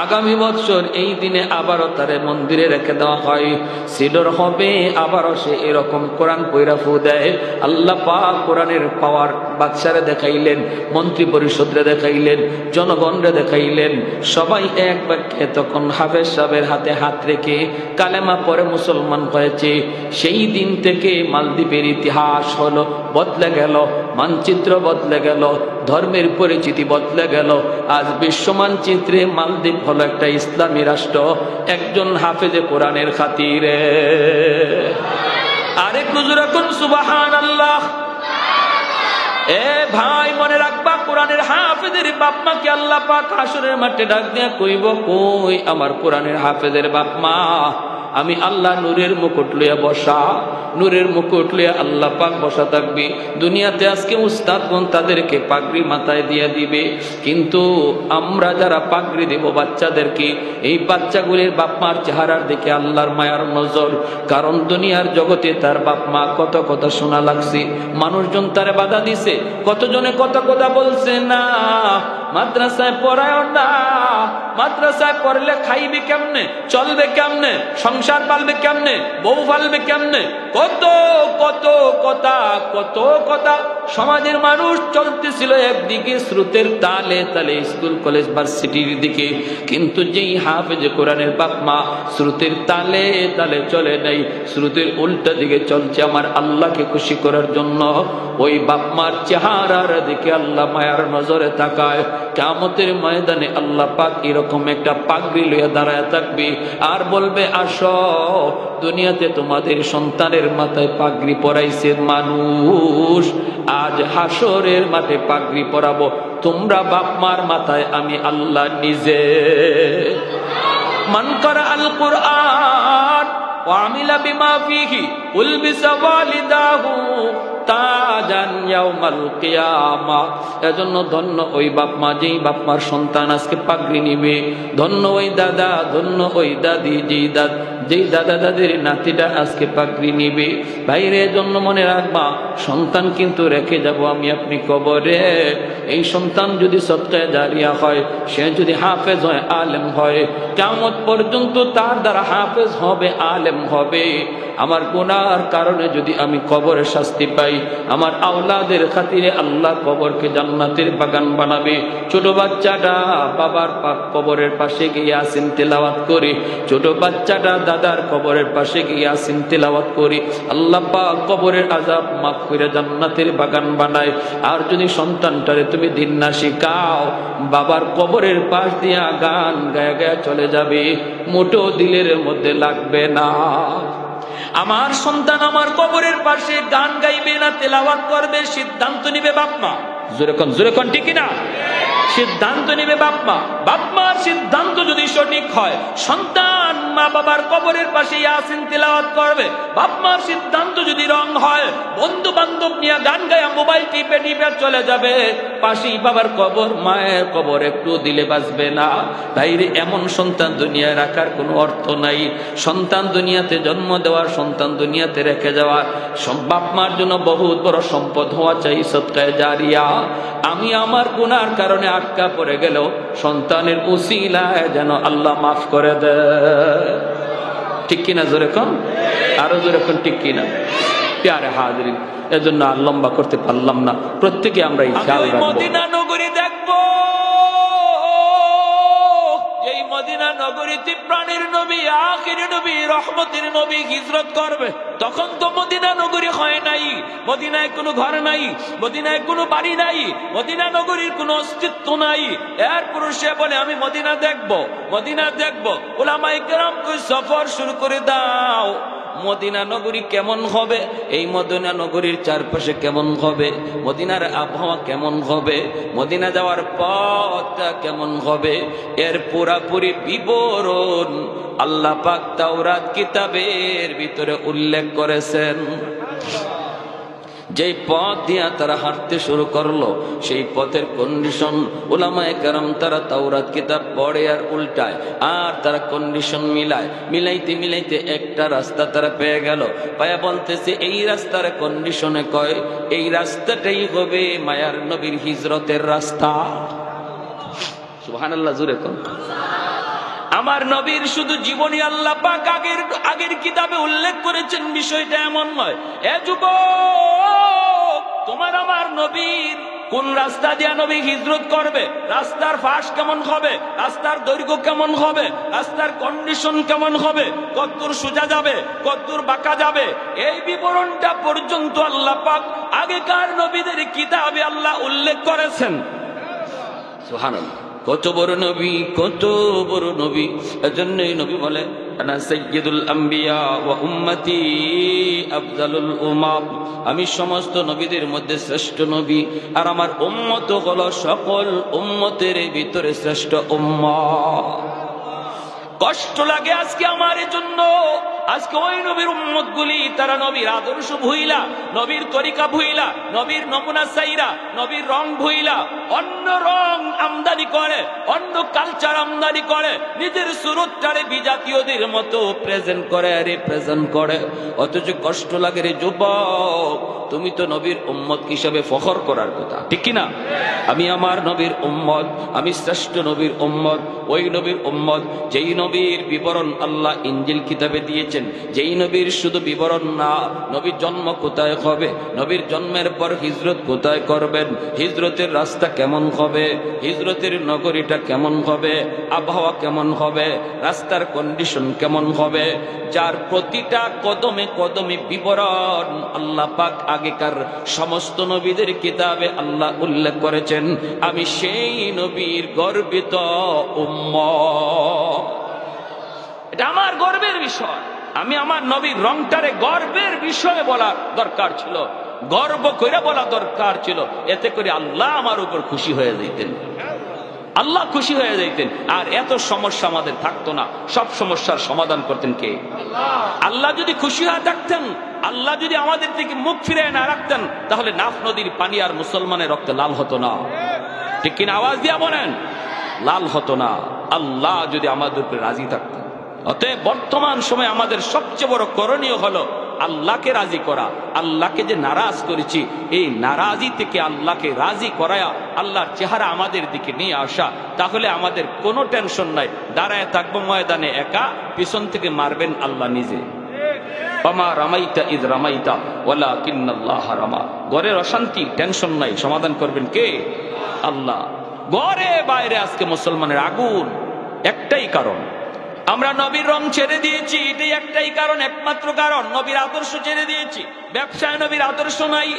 আগামী বছর এই দিনে আবারও তারে মন্দিরে রেখে দেওয়া হয়, সিডর হবে, আবারও সে এরকম কোরআন পয়রা ফু দেয়। আল্লাহ পাক কোরআনের পাওয়ার বাদশারে দেখাইলেন, মন্ত্রী পরিষদরে দেখাইলেন, জনগণরে দেখাইলেন। সবাই এক বাক্যে তখন হাফেজ সাহেবের হাতে হাত রেখে কালেমা পড়ে মুসলমান হয়েছে। সেই দিন থেকে মালদ্বীপের ইতিহাস হলো বদলে গেল, মানচিত্র বদলে গেল, ধর্মের পরিচিতি বদলে গেল। আজ বিশ্ব মানচিত্রে মালদ্বীপ হলো একটা ইসলামী রাষ্ট্র, একজন হাফেজে কোরআনের খাতিরে। আরেকটু জোরে কোন সুবহানাল্লাহ। এ ভাই মনে রাখবা, কোরআনের হাফেজের বাপ মাকে আল্লাহ পাক হাসরের মাঠে ডাক দিয়া কইব, কই আমার কোরআনের হাফেজের বাপ মা? আমি আল্লাহ নূরের মুকুট লইয়া বসা, নূরের মুকুট লইয়া আল্লাহ পাক বসা থাকবি। দুনিয়াতে আজকে উস্তাদগণ তাদেরকে পাগড়ি মাথায় দিয়ে দিবে, কিন্তু আমরা যারা পাগড়ি দেব বাচ্চাদেরকে, এই বাচ্চাগুলির বাপ মার চেহারার দিকে আল্লাহর মায়ার নজর। কারণ দুনিয়ার জগতে তার বাপ মা কত কথা শোনা লাগছে, মানুষজন তারে বাধা দিছে, কতজনে কত কথা বলছে না, মাদ্রাসায় পড়ায় না, মাদ্রাসায় পড়লে খাইবে কেমনে, চলবে কেমনে, সংসার পালবে কেমনে, বউ পালবে কেমনে, কত কত কথা, কত কথা। সমাজের মানুষ চলতেছিল একদিকে স্রোতের তালে তালে স্কুল কলেজ ভার্সিটির দিকে, কিন্তু যেই হাফেজে কোরআনের বাপ মা স্রোতের তালে তালে চলে নাই, স্রোতের উল্টা দিকে চলছে আমার আল্লাহকে খুশি করার জন্য। ওই বাপ মার চেহারার দিকে আল্লাহ মায়ার নজরে তাকায়। কিয়ামতের ময়দানে আল্লাহ পাক এরকম একটা পাগড়ি লইয়া দাঁড়ায় থাকবে আর বলবে, আসো, দুনিয়াতে তোমাদের সন্তানের মাথায় পাগড়ি পরাইছে মানুষ, আজ হাসরের মাঠে পাগড়ি পরাবো তোমরা বাপ মার মাথায় আমি আল্লাহ নিজে। মান করা আল কুরআন ওয়া আমিলা বিমা ফিহি উলবিসা ওয়ালিদাহু তাজান ইয়াউমাল কিয়ামা। এজন্য ধন্য ওই বাপ মা, যেই বাপ মার সন্তান আজকে পাগড়ি নিবে, ধন্য ওই দাদা, ধন্য ওই দাদি, যেই দাদা দাদির নাতিটা আজকে পাগড়ি নিবে। ভাইরে, জন্য মনে রাখবা, সন্তান কিন্তু রেখে যাব আমি আপনি কবরে। এই সন্তান যদি সদকায়ে জারিয়া হয়, সে যদি হাফেজ হয়, আলেম হয়, কিয়ামত পর্যন্ত তার দ্বারা হাফেজ হবে, আলেম হবে। আমার গুনার কারণে যদি আমি কবরে শাস্তি পাই, আমার আওলাদের খাতিরে আল্লাহ কবরকে জান্নাতের বাগান বানাবে। ছোট বাচ্চাটা বাবার কবরের পাশে গিয়ে ইয়াসিন তেলাওয়াত করে, ছোট বাচ্চাটা দাদার কবরের পাশে গিয়ে ইয়াসিন তেলাওয়াত করে, আল্লাহ পাক কবরের আযাব মাফ করে জান্নাতের বাগান বানায়। আর যদি সন্তানটারে তুমি দিন না শিখাও, বাবার কবরের পাশ দিয়া গান গায়া গায়া চলে যাবে, মোটো দিলের মধ্যে লাগবে না। আমার সন্তান আমার কবরের পাশে গান গাইবে না, তেলাওয়াত করবে, সিদ্ধান্ত নিবে বাপ মা। জোরে কোন ঠিক না? সিদ্ধান্ত নিবে বাপ মা। বাপ মার সিদ্ধান্ত যদি সঠিক হয়, সন্তান মা বাবার কবরের পাশে ইয়াসিন তেলাওয়াত করবে। বাপ মার সিদ্ধান্ত যদি রং হয়, বন্ধু বান্ধব নিয়ে গান গায়া মোবাইল টিপে টিপে চলে যাবে, পাশেই বাবার কবর, মায়ের কবর একটু দিলে বাঁচবে না। বাইরে এমন সন্তান দুনিয়ায় রাখার কোনো অর্থ নাই। সন্তান দুনিয়াতে জন্ম দেওয়া, সন্তান দুনিয়াতে রেখে যাওয়া, বাপ মার জন্য বহুত বড় সম্পদ হওয়া চাই সদকায়ে জারিয়া। আমি আমার গুনার কারণে আটকা পড়ে গেল, সন্তানের উসিলায় যেন আল্লাহ মাফ করে দেয়। ঠিক কিনা জোরে কোন, আরো জোরে কোন, ঠিক কিনা? প্যারে হাজিরিন, এজন্য আর লম্বা করতে পারলাম না। প্রত্যেকে আমরা এই খেয়াল রাখবো। মদিনা নগরী দেখবো, এই মদিনা নগরীতে প্রাণের নবী, আখির নবী, রহমতের নবী হিজরত করবে। তখন তো মদিনা নগরী হয় নাই, মদিনায় কোনো ঘর নাই, মদিনায় কোনো বাড়ি নাই, মদিনা নগরীর কোনো অস্তিত্ব নাই। এরপর সে বলে আমি মদিনা দেখবো, মদিনা দেখবো। উলামায়ে কেরাম কই সফর শুরু করে দাও। মদিনা নগরী কেমন হবে, এই মদিনা নগরীর চারপাশে কেমন হবে, মদিনার আবহাওয়া কেমন হবে, মদিনা যাওয়ার পথটা কেমন হবে, এর পুরাপুরি বিবরণ আল্লাহ পাক তাওরাত কিতাবের ভিতরে উল্লেখ করেছেন। যেই পথ দিয়া তারা হাঁটতে শুরু করলো, সেই পথের কন্ডিশন উলামায়ে কেরাম তারা তাওরাত কিতাব পড়ে আর উল্টায়, আর তারা কন্ডিশন মিলায়, মিলাইতে মিলাইতে একটা রাস্তা তারা পেয়ে গেল। পায়া বলতেছে এই রাস্তার কন্ডিশনে কয় এই রাস্তাটাই হবে মায়ার নবীর হিজরতের রাস্তা। সুবহানাল্লাহ, জোরে কোন। আমার নবীর শুধু জীবনী আল্লাহ পাক আগের কিতাবে উল্লেখ করেছেন, বিষয়টা এমন নয়। এ যুবক, তোমার আমার নবীর কোন রাস্তা দিয়া নবী হিজরত করবে, রাস্তার ফাঁস কেমন হবে, রাস্তার দৈর্ঘ্য কেমন হবে, রাস্তার কন্ডিশন কেমন হবে, কতদূর সোজা যাবে, কতদূর বাঁকা যাবে, এই বিবরণটা পর্যন্ত আল্লাহ পাক আগেকার নবীদের কিতাবে আল্লাহ উল্লেখ করেছেন। সুবহানাল্লাহ, কত বড় নবী, কত বড় নবী। এজন্যই নবী বলে আনা সাইয়্যিদুল আম্বিয়া ওয়া উম্মতি আফজালুল উমাম, আমি সমস্ত নবীদের মধ্যে শ্রেষ্ঠ নবী, আর আমার উম্মত হলো সকল উম্মতের ভিতরে শ্রেষ্ঠ উম্মত। কষ্ট লাগে আজকে আমার জন্য, আজকে ওই নবীর উম্মত গুলি তারা নবীর আদর্শ ভুইলা, নবীর তরিকা ভুইলা, নবীর নমুনা চাইরা, নবীর রং ভুইলা অন্য রং আমদানি করে, অন্য কালচার আমদানি করে, নিজের সুরতটারে বিজাতীয়দের মতো প্রেজেন্ট করে, রিপ্রেজেন্ট করে। অথচ কষ্ট লাগে রে যুবক, তুমি তো নবীর উম্মত হিসেবে ফখর করার কথা, ঠিক কিনা? আমি আমার নবীর উম্মত, আমি শ্রেষ্ঠ নবীর উম্মত, ওই নবীর উম্মত যেই নবীর বিবরণ আল্লাহ ইনজিল কিতাবে দিয়েছেন, যেই নবীর শুধু বিবরণ না, নবীর জন্ম কোথায় হবে, নবীর জন্মের পর হিজরত কোথায় করবেন, হিজরতের রাস্তা কেমন হবে, হিজরতের নগরীটা কেমন হবে, আবহাওয়া কেমন হবে, রাস্তার কন্ডিশন কেমন হবে, যার প্রতিটা কদমে কদমে বিবরণ আল্লাহ পাক আগেকার সমস্ত নবীদের কিতাবে আল্লাহ উল্লেখ করেছেন। আমি সেই নবীর গর্বিত উম্মত, এটা আমার গর্বের বিষয়। আমি আমার নবীর রংটারে গর্বের বিষয় বলা দরকার ছিল, গর্ব করে বলা দরকার ছিল, এতে করে আল্লাহ আমার উপর খুশি হয়ে যেতেন, আল্লাহ খুশি হয়ে যেতেন, আর এত সমস্যা আমাদের থাকতো না। সব সমস্যার সমাধান করতেন কে? আল্লাহ যদি খুশি হয়ে থাকতেন, আল্লাহ যদি আমাদের থেকে মুখ ফিরে না রাখতেন, তাহলে নাফ নদীর পানি আর মুসলমানের রক্তে লাল হতো না, ঠিক কিনা? আওয়াজ দিয়া বলেন, লাল হতো না, আল্লাহ যদি আমাদের উপরে রাজি থাকতেন। অতএব বর্তমান সময় আমাদের সবচেয়ে বড় করণীয় হলো আল্লাহকে রাজি করা। আল্লাহকে যে নারাজ করেছি, এই নারাজি থেকে আল্লাহকে রাজি করায়া আল্লাহর চেহারা আমাদের দিকে নিয়ে আসা, তাহলে আমাদের কোনো টেনশন নাই। দাঁড়ায় থাকবো ময়দানে একা, পিছন থেকে মারবেন আল্লাহ নিজে। ওমা রামাইতা ইয রামাইতা ওয়ালাকিন্নাল্লাহ রামা। ঘরের অশান্তি, টেনশন নাই, সমাধান করবেন কে? আল্লাহ। ঘরে বাইরে আজকে মুসলমানের আগুন, একটাই কারণ, আমরা নবীর রং ছেড়ে দিয়েছি। এটাই একটাই কারণ, একমাত্র কারণ, নবীর আদর্শ ছেড়ে দিয়েছি। ব্যবসায় নবীর আদর্শ নাই,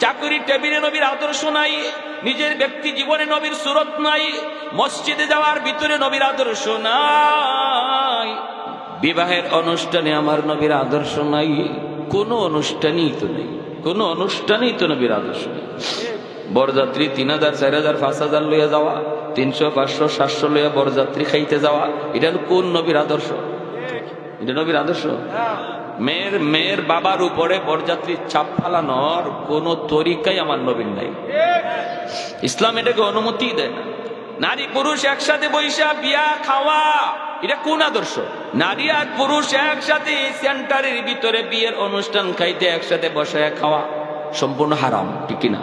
চাকরি টেবিলে নবীর আদর্শ নাই, নিজের ব্যক্তি জীবনে নবীর সুরত নাই, মসজিদে যাওয়ার ভিতরে নবীর আদর্শ নাই, বিবাহের অনুষ্ঠানে আমার নবীর আদর্শ নাই, কোনো অনুষ্ঠানই তো নেই, কোনো অনুষ্ঠানেই তো নবীর আদর্শ নেই। বরযাত্রী 3000, 4000, 5000 লইয়া যাওয়া, 300, 500, 700 লইয়া বরযাত্রী খাইতে যাওয়া, এটা কোন নবীর আদর্শ? এটা নবীর আদর্শ? মেয়ের বাবার উপরে বরযাত্রীর ছাপ ফালানোর কোন তরিকাই আমার নবীর নাই। ইসলাম এটাকে অনুমতি দেয় না। নারী পুরুষ একসাথে বৈশা বিয়া খাওয়া, এটা কোন আদর্শ? নারী আর পুরুষ একসাথে সেন্টারের ভিতরে বিয়ের অনুষ্ঠান খাইতে একসাথে বসায় খাওয়া সম্পূর্ণ হারাম, ঠিক কিনা?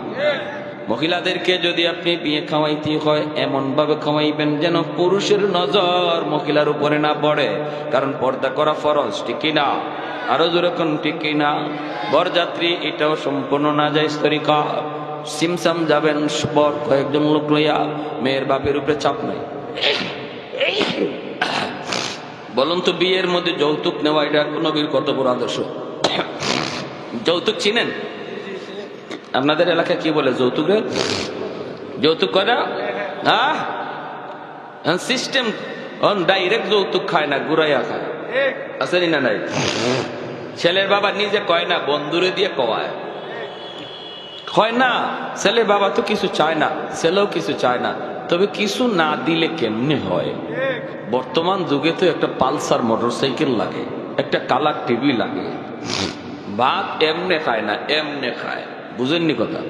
মহিলাদেরকে যদি আপনি বিয়ে খাওয়াইতে হয় এমন ভাবে খাওয়াইবেন যেন পুরুষের নজর মহিলার উপরে না পড়ে, কারণ পর্দা করা ফরজ, ঠিক কিনা? আরো জোরে কোন ঠিক কিনা? বরযাত্রী এটাও সম্পূর্ণ নাজায়েজ তরিকা। সিমসাম যাবেন বর কয়েকজন লোক লইয়া, মেয়ের বাপের উপরে চাপ নাই। বলুন তো বিয়ের মধ্যে যৌতুক নেওয়া এটা নবীর কত বড় আদর্শ? যৌতুক চিনেন? আপনাদের এলাকায় কি বলে যৌতুকে? যৌতুক করা সিস্টেম ডাইরেক্ট যৌতুক খায় না, ঘুরাইয়া খায়, আসেনি না? নাই। ছেলের বাবা নিজে কয় না, বন্ধুরে দিয়ে কওয়ায়। হয় না, ছেলের বাবা তো কিছু চায় না, ছেলেও কিছু চায় না, তবে কিছু না দিলে কেমনে হয়? বর্তমান যুগে তো একটা পালসার মোটরসাইকেল লাগে, একটা কালার টিভি লাগে। ভাত এমনে খায় না, এমনে খায়। বুঝেননি কথা?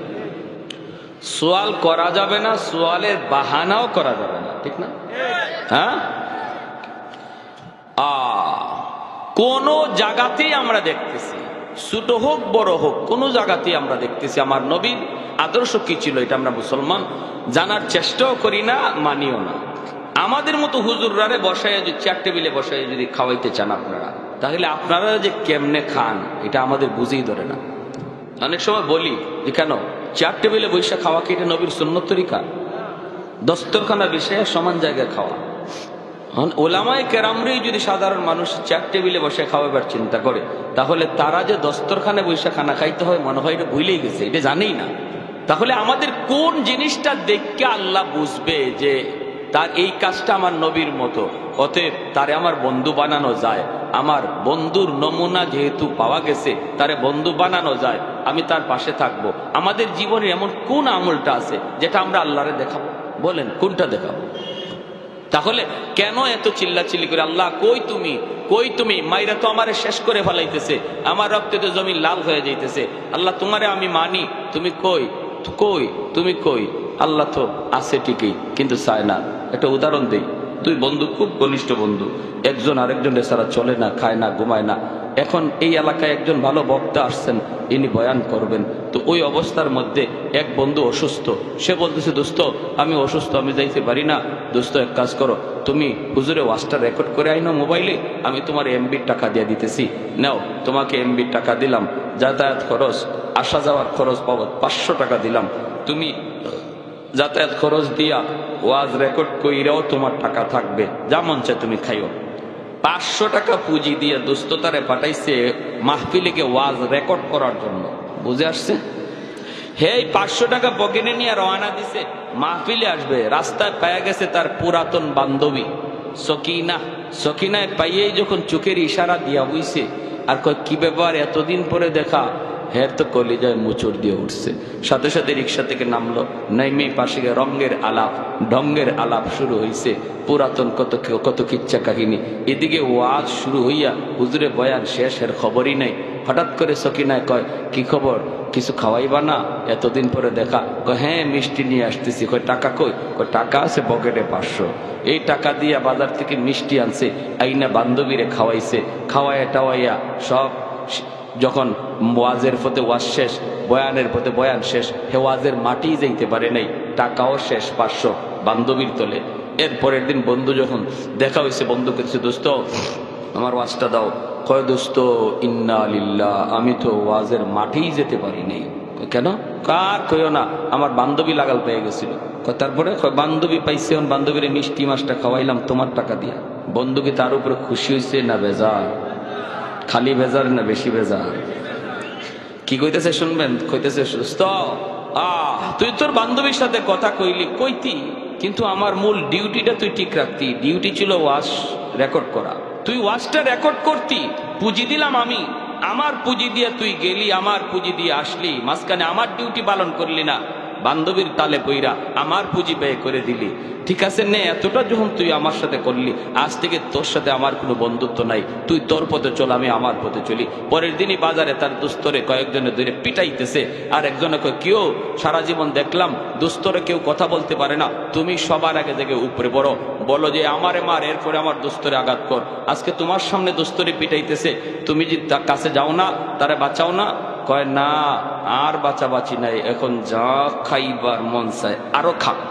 সোয়াল করা যাবে না, সোয়ালের বাহানাও করা যাবে না, ঠিক না? হ্যাঁ, কোন জায়গাতেই আমরা দেখতেছি, ছোট হোক বড় হোক, কোন জায়গাতেই আমরা দেখতেছি আমার নবীর আদর্শ কি ছিল এটা আমরা মুসলমান জানার চেষ্টাও করি না, মানিও না। আমাদের মতো হুজুররারে বসায় যদি চেয়ার টেবিলে বসায় যদি খাওয়াইতে চান আপনারা, তাহলে আপনারা যে কেমনে খান এটা আমাদের বুঝেই ধরে না। অনেক সময় বলি যে কেন চেয়ার টেবিলে বৈশা খাওয়া কি এটা নবীর সুন্নত তরিকা? দস্তরখানা বিষয়ে সমান জায়গায় খাওয়া। ওলামায়ে কেরামরি যদি সাধারণ মানুষ চেয়ার টেবিলে বসে খাওয়াবার চিন্তা করে, তাহলে তারা যে দস্তরখানে বৈশা খানা খাইতে হয় মনে হয় এটা ভুলেই গেছে, এটা জানেই না। তাহলে আমাদের কোন জিনিসটা দেখে আল্লাহ বুঝবে যে তার এই কাজটা আমার নবীর মতো, অতএব তারে আমার বন্ধু বানানো যায়? আমার বন্ধুর নমুনা যেহেতু পাওয়া গেছে, তারে বন্ধু বানানো যায়, আমি তার পাশে থাকবো। আমাদের জীবনে এমন কোন আমলটা আছে যেটা আমরা আল্লাহরে দেখাবো? বলেন কোনটা দেখাবো? তাহলে কেন এত চিল্লাচিল্লি করে আল্লাহ কই তুমি, কই তুমি? মাইরা তো আমারে শেষ করে ফেলাইতেছে, আমার রক্তে তো জমি লাল হয়ে যাইতেছে। আল্লাহ তোমারে আমি মানি, তুমি কই, কই তুমি কই? আল্লাহ তো আছে ঠিকই, কিন্তু চায় না। একটা উদাহরণ দেই, দুই বন্ধু, খুব ঘনিষ্ঠ বন্ধু, একজন আরেকজনের ছাড়া চলে না, খায় না, ঘুমায় না। এখন এই এলাকায় একজন ভালো বক্তা আসছেন, ইনি বয়ান করবেন। তো ওই অবস্থার মধ্যে এক বন্ধু অসুস্থ, সে বলতেছে দোস্ত আমি অসুস্থ, আমি যাইতে পারি না। দোস্ত এক কাজ করো, তুমি হুজুরে ওয়াজটা রেকর্ড করে আইনো মোবাইলে, আমি তোমার এমবির টাকা দিয়ে দিতেছি, নাও তোমাকে এমবির টাকা দিলাম, যাতায়াত খরচ, আসা যাওয়ার খরচ বাবদ 500 টাকা দিলাম, তুমি যাতায়াত খরচ দিয়া ওয়াজ রেকর্ড কইরাও তোমার টাকা থাকবে, যা মন চায় তুমি খাইও। 500 টাকা পুঁজি দিয়ে দোস্ততারে পাঠাইছে মাহফিলে ওয়াজ রেকর্ড করার জন্য। বুঝে আসছে? হে 500 টাকা পকেটে নিয়ে রওনা দিছে, মাহফিলে আসবে। রাস্তায় পায়া গেছে তার পুরাতন বান্ধবী সকিনা। সকিনায় পাইয়েই যখন চোখের ইশারা দিয়া হইছে, আর কয় কি ব্যাপার এতদিন পরে দেখা? হের তো কলিজায় মুচড় দিয়ে উঠছে। সাথে সাথে রিক্সা থেকে নামলো, নাইমে পাশে রঙের আলাপ ঢঙ্গের আলাপ শুরু হইছে, পুরাতন কত কিচ্ছা কাহিনী। এদিকে ওয়াজ শুরু হইয়া হুজুরে বয়ান শেষ, এর খবরই নাই। হঠাৎ করে সকিনায় কয় কি খবর, কিছু খাওয়াইবা না? এতদিন পরে দেখা। কয় হ্যাঁ মিষ্টি নিয়ে আসতেছি। কয় টাকা কই? কয় টাকা আছে পকেটে 500। এই টাকা দিয়া বাজার থেকে মিষ্টি আনছে, আইনা বান্ধবীরে খাওয়াইছে, খাওয়াইয়া টাওয়াইয়া সব। যখন ওয়াজের পথে ওয়াজ শেষ, বয়ানের পথে বয়ান শেষ, হে ওয়াজের মাটি যাইতে পারে নাই, টাকাও শেষ 500 বান্ধবীর তলে। এরপরের দিন বন্ধু যখন দেখা হয়েছে, বন্ধু কেছে দোস্ত আমার ওয়াজটা দাও। কয় দোস্ত ইন্না লিল্লাহ, আমি তো ওয়াজের মাঠেই যেতে পারি নাই। কেন? কার কইও না, আমার বান্ধবী লাগাল পেয়ে গেছিল। তারপরে বান্ধবী পাইছে, বান্ধবীর মিষ্টি মাছটা খাওয়াইলাম তোমার টাকা দিয়া। বন্ধু কি তার উপরে খুশি হয়েছে না বেজার? খালি বেজার না বেশি বেজার? কি কইতেছে শুনবেন? কইতেছে সুস্থ তুই তোর বান্ধবীর সাথে কথা কইলি কইতি, কিন্তু আমার মূল ডিউটিটা তুই ঠিক রাখতি। ডিউটি ছিল ওয়াজ রেকর্ড করা, তুই ওয়াজটা রেকর্ড করতি। পুঁজি দিলাম আমি, আমার পুঁজি দিয়ে তুই গেলি, আমার পুঁজি দিয়ে আসলি, মাঝখানে আমার ডিউটি পালন করলি না। বান্ধবীর তালে পইরা আমার পুঁজি ব্যয় করে দিলি, ঠিক আছে নে, এতটা যখন তুই আমার সাথে করলি, আজ থেকে তোর সাথে আমার কোনো বন্ধুত্ব নাই, তুই তোর পথে চল, আমি আমার পথে চলি। পরের দিনই বাজারে তার দুস্তরে কয়েকজনে ধরে পিটাইতেছে, আর একজনে কয় কেউ সারা জীবন দেখলাম দুস্তরে কেউ কথা বলতে পারে না, তুমি সবার আগে থেকে উপরে বলো যে আমারে মার, এরপরে আমার দুস্তরে আঘাত কর। আজকে তোমার সামনে দুস্তরে পিটাইতেছে, তুমি যদি তার কাছে যাও না, তারে বাঁচাও না? কয় না, আর বাঁচাবাঁচি নাই, এখন যা খাইবার মন চায় আরো খাক।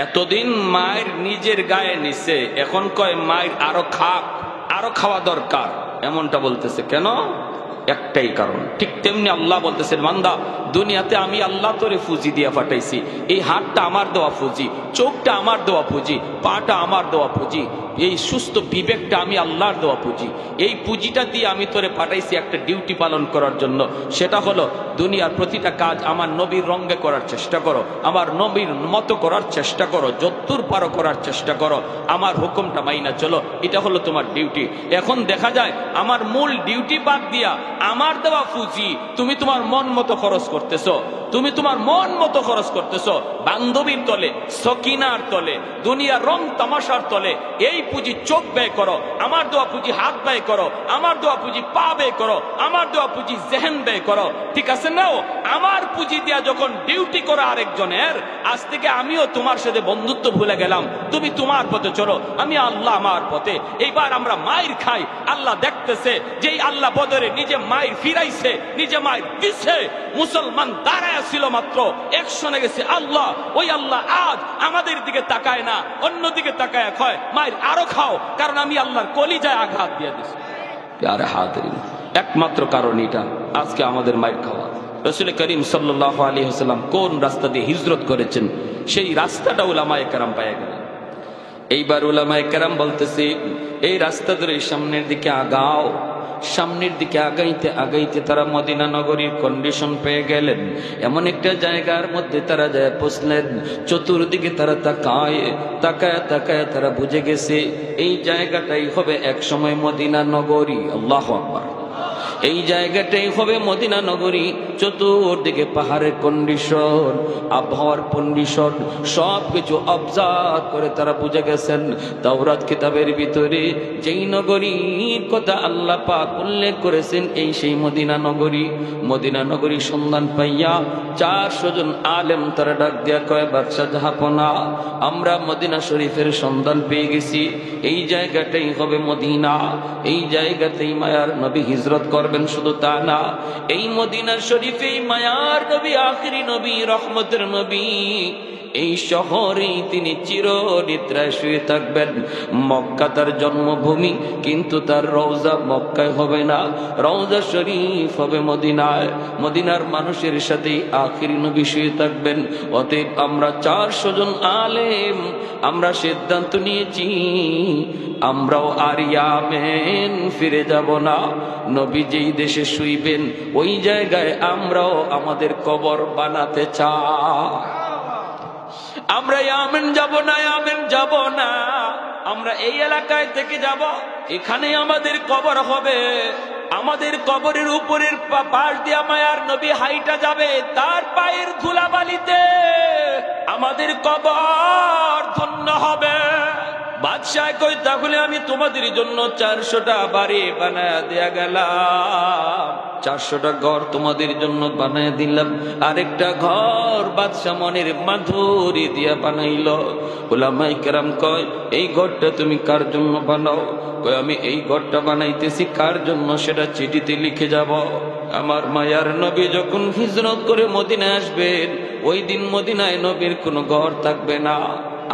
এতদিন মায়ের নিজের গায়ে নিছে, এখন কয় মায়ের আরো খাক, আরো খাওয়া দরকার। এমনটা বলতেছে কেন? একটাই কারণ। ঠিক তেমনি আল্লাহ বলতেছেন, বান্দা দুনিয়াতে আমি আল্লাহ তোরে ফুজি দিয়া পাঠাইছি, এই হাতটা আমার দেওয়া ফুজি, চোখটা আমার দেওয়া পুঁজি, পাটা আমার দেওয়া পুঁজি, এই সুস্থ বিবেকটা আমি আল্লাহর দেওয়া পুঁজি। এই পুঁজিটা দিয়ে আমি তোরে পাঠাইছি একটা ডিউটি পালন করার জন্য, সেটা হলো দুনিয়ার প্রতিটা কাজ আমার নবীর রঙে করার চেষ্টা করো, আমার নবীর মতো করার চেষ্টা করো, যতদূর পারো করার চেষ্টা করো, আমার হুকুমটা মাইনা চলো, এটা হলো তোমার ডিউটি। এখন দেখা যায় আমার মূল ডিউটি বাদ দিয়া আমার দেওয়া পুঁজি তুমি তোমার মন মতো খরচ করতেছো, তুমি তোমার মন মতো খরচ করতেছো, বান্ধবীর তলে, সকিনার তলে, দুনিয়ার রং তামাশার তলে। এই পুঁজি চোখ ব্যয় করো, আমার দেওয়া পুঁজি হাত ব্যয় করো, আমার দেওয়া পুঁজি পা ব্যয় করো, আমার দেওয়া পুঁজি জেহেন ব্যয় করো, ঠিক আছে নাও? আমার পুঁজি দিয়া যখন ডিউটি করো আরেকজনের, আজ থেকে আমিও তোমার সাথে বন্ধুত্ব ভুলে গেলাম, তুমি তোমার পথে চলো, আমি আল্লাহ আমার পথে। এইবার আমরা মায়ের খাই, আল্লাহ দেখতেছে, যেই আল্লাহ বদরে নিজে মায়ের ফিরাইছে, নিজে মায়ের দিছে, মুসলমান দাঁড়ায় ছিল মাত্র একশনে গেছে আল্লাহ, ওই আল্লাহ আজ আমাদের দিকে তাকায় না, অন্যদিকে তাকায় কয় মায়ের আরো খাও, কারণ আমি আল্লাহর কলিজায় আঘাত দিয়ে দিছি। আরে হাতরিন, একমাত্র কারণ এটা আজকে আমাদের মায়ের খাওয়া। রাসূল করিম সাল্লাল্লাহু আলাইহি ওয়াসাল্লাম কোন রাস্তা দিয়ে হিজরত করেছেন, সেই রাস্তাটা উলামায়ে কেরাম পায় গেলেন। এইবার উলামায়ে কেরাম বলতেছে, এই রাস্তা ধরে সামনের দিকে আগাও। সামনের দিকে আগাইতে আগাইতে তারা মদিনা নগরীর কন্ডিশন পেয়ে গেলেন। এমন একটা জায়গার মধ্যে তারা যায় পৌঁছলেন, চতুর্দিকে তারা তাকায় তাকায় তাকায় তারা বুঝে গেছে এই জায়গাটাই হবে একসময় মদিনা নগরী। আল্লাহু আকবার। এই জায়গাটাই হবে মদিনা নগরী। চতুর্দিকে পাহাড়ের কন্ডিশন, আবহাওয়ার কন্ডিশন, সবকিছু অবজার্ভ করে তারা বুঝে গেছেন তাওরাত কিতাবের ভিতরে যেই নগরীর কথা আল্লাহ পাক উল্লেখ করেছেন এই সেই মদিনা নগরী। মদিনা নগরী সন্ধান পাইয়া 400 জন আলেম তারা ডাক দিয়া কয়, বাদশাহ জাহাপনা, আমরা মদিনা শরীফের সন্ধান পেয়ে গেছি, এই জায়গাটাই হবে মদিনা, এই জায়গাতেই মায়ার নবী হিজরত করবেন। শুধু তা না, এই মদিনা শরীফেই মায়ার নবী, আখিরি নবী, রহমতের নবী, এই শহরেই তিনি চিরনিদ্রায় শুয়ে থাকবেন। মক্কা তার জন্মভূমি, কিন্তু তার রওজা মক্কায় হবে না, রওজা শরীফ হবে মদিনায়। মদিনার মানুষের সাথেই আখিরি নবী শুয়ে থাকবেন। অতএব আমরা 400 জন আলেম আমরা সিদ্ধান্ত নিয়েছি, আমরাও আর ইয়ামেন ফিরে যাব না। নবী যেই দেশে শুইবেন ওই জায়গায় আমরাও আমাদের কবর বানাতে চাই। আমরা ইয়ামেন যাব না, ইয়ামেন যাব না, আমরা এই এলাকায় থেকে যাব, এখানেই আমাদের কবর হবে। আমাদের কবরের উপরের পাশ দিয়ে মায়ার নবী হাইটা যাবে, তার পায়ের ধুলাবালিতে আমাদের কবর ধন্য হবে। বাদশাহ কই, তাহলে আমি তোমাদের জন্য 400টা বাড়ি বানায় দেয়া গেলাম, 400টা ঘর তোমাদের জন্য বানায় দিলাম। আরেকটা ঘর বাদশাহ মনের মাধুরী দিয়া বানাইল। উলামায়ে কেরাম কয়, এই ঘরটা তুমি কার জন্য বানাও? কয়, আমি এই ঘরটা বানাইতেছি কার জন্য সেটা চিঠিতে লিখে যাব। আমার মায়ার নবী যখন হিজরত করে মদিনায় আসবেন, ওই দিন মদিনায় নবীর কোনো ঘর থাকবে না।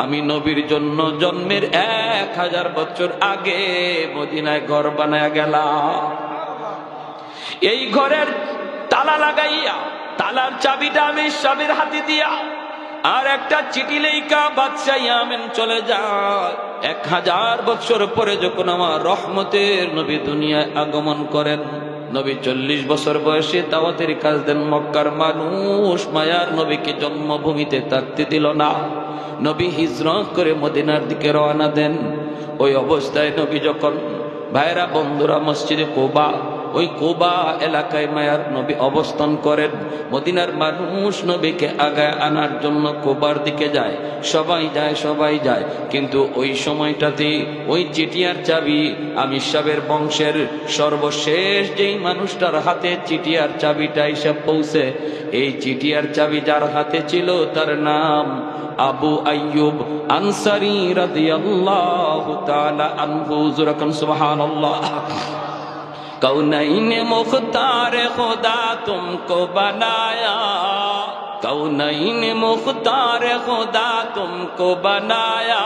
আমি নবীর জন্য জন্মের 1000 বছর আগে মদিনায় ঘর বানায়া গেলাম। এই ঘরের তালা লাগাইয়া, তালার চাবিটা আমি স্বামীর হাতে দিয়া, আর একটা চিঠি লেখা বাদশাহ ইয়ামেন চলে যায়। 1000 বছর পরে যখন আমার রহমতের নবী দুনিয়ায় আগমন করেন, নবী 40 বছর বয়সে দাওয়াতের কাজ দেন। মক্কার মানুষ মায়ার নবীকে জন্মভূমিতে থাকতে দিল না। নবী হিজরত করে মদিনার দিকে রওনা দেন। ওই অবস্থায় নবী যখন, ভাইরা বন্ধুরা, মসজিদে কুবা, ওই কুবা এলাকায় মায়ার নবী অবস্থান করেন। মদিনার মানুষ নবীকে আগায় আনার জন্য কুবার দিকে যায়, সবাই যায়, কিন্তু ওই সময়টাতে ওই চিটিয়ার চাবি আমির সাহেবের বংশের সর্বশেষ যেই মানুষটার হাতে চিটিয়ার চাবিটা এসে পৌঁছে, এই চিটিয়ার চাবি যার হাতে ছিল তার নাম আবু আইয়ুব আনসারী রাদিয়াল্লাহু তাআলা আনহু। যুরাকান সুবহানাল্লাহ। কৌনৈন মুখতার খুদা তুমকো বানায়া, কৌনৈন মুখতার খুদা তুমকো বানায়া,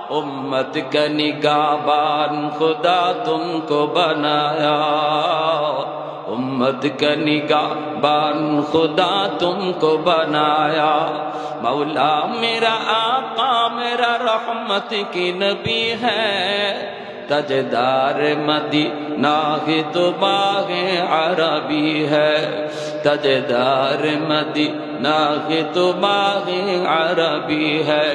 उम्मत का निगाहबान खुदा तुमको बनाया, उम्मत का निगाहबान खुदा तुमको बनाया। मौला मेरा आका मेरा रहमत की नबी है, तजदार मदीना है तो बाग़े अरबी है, तजदार मदीना है तो बाग़े अरबी है।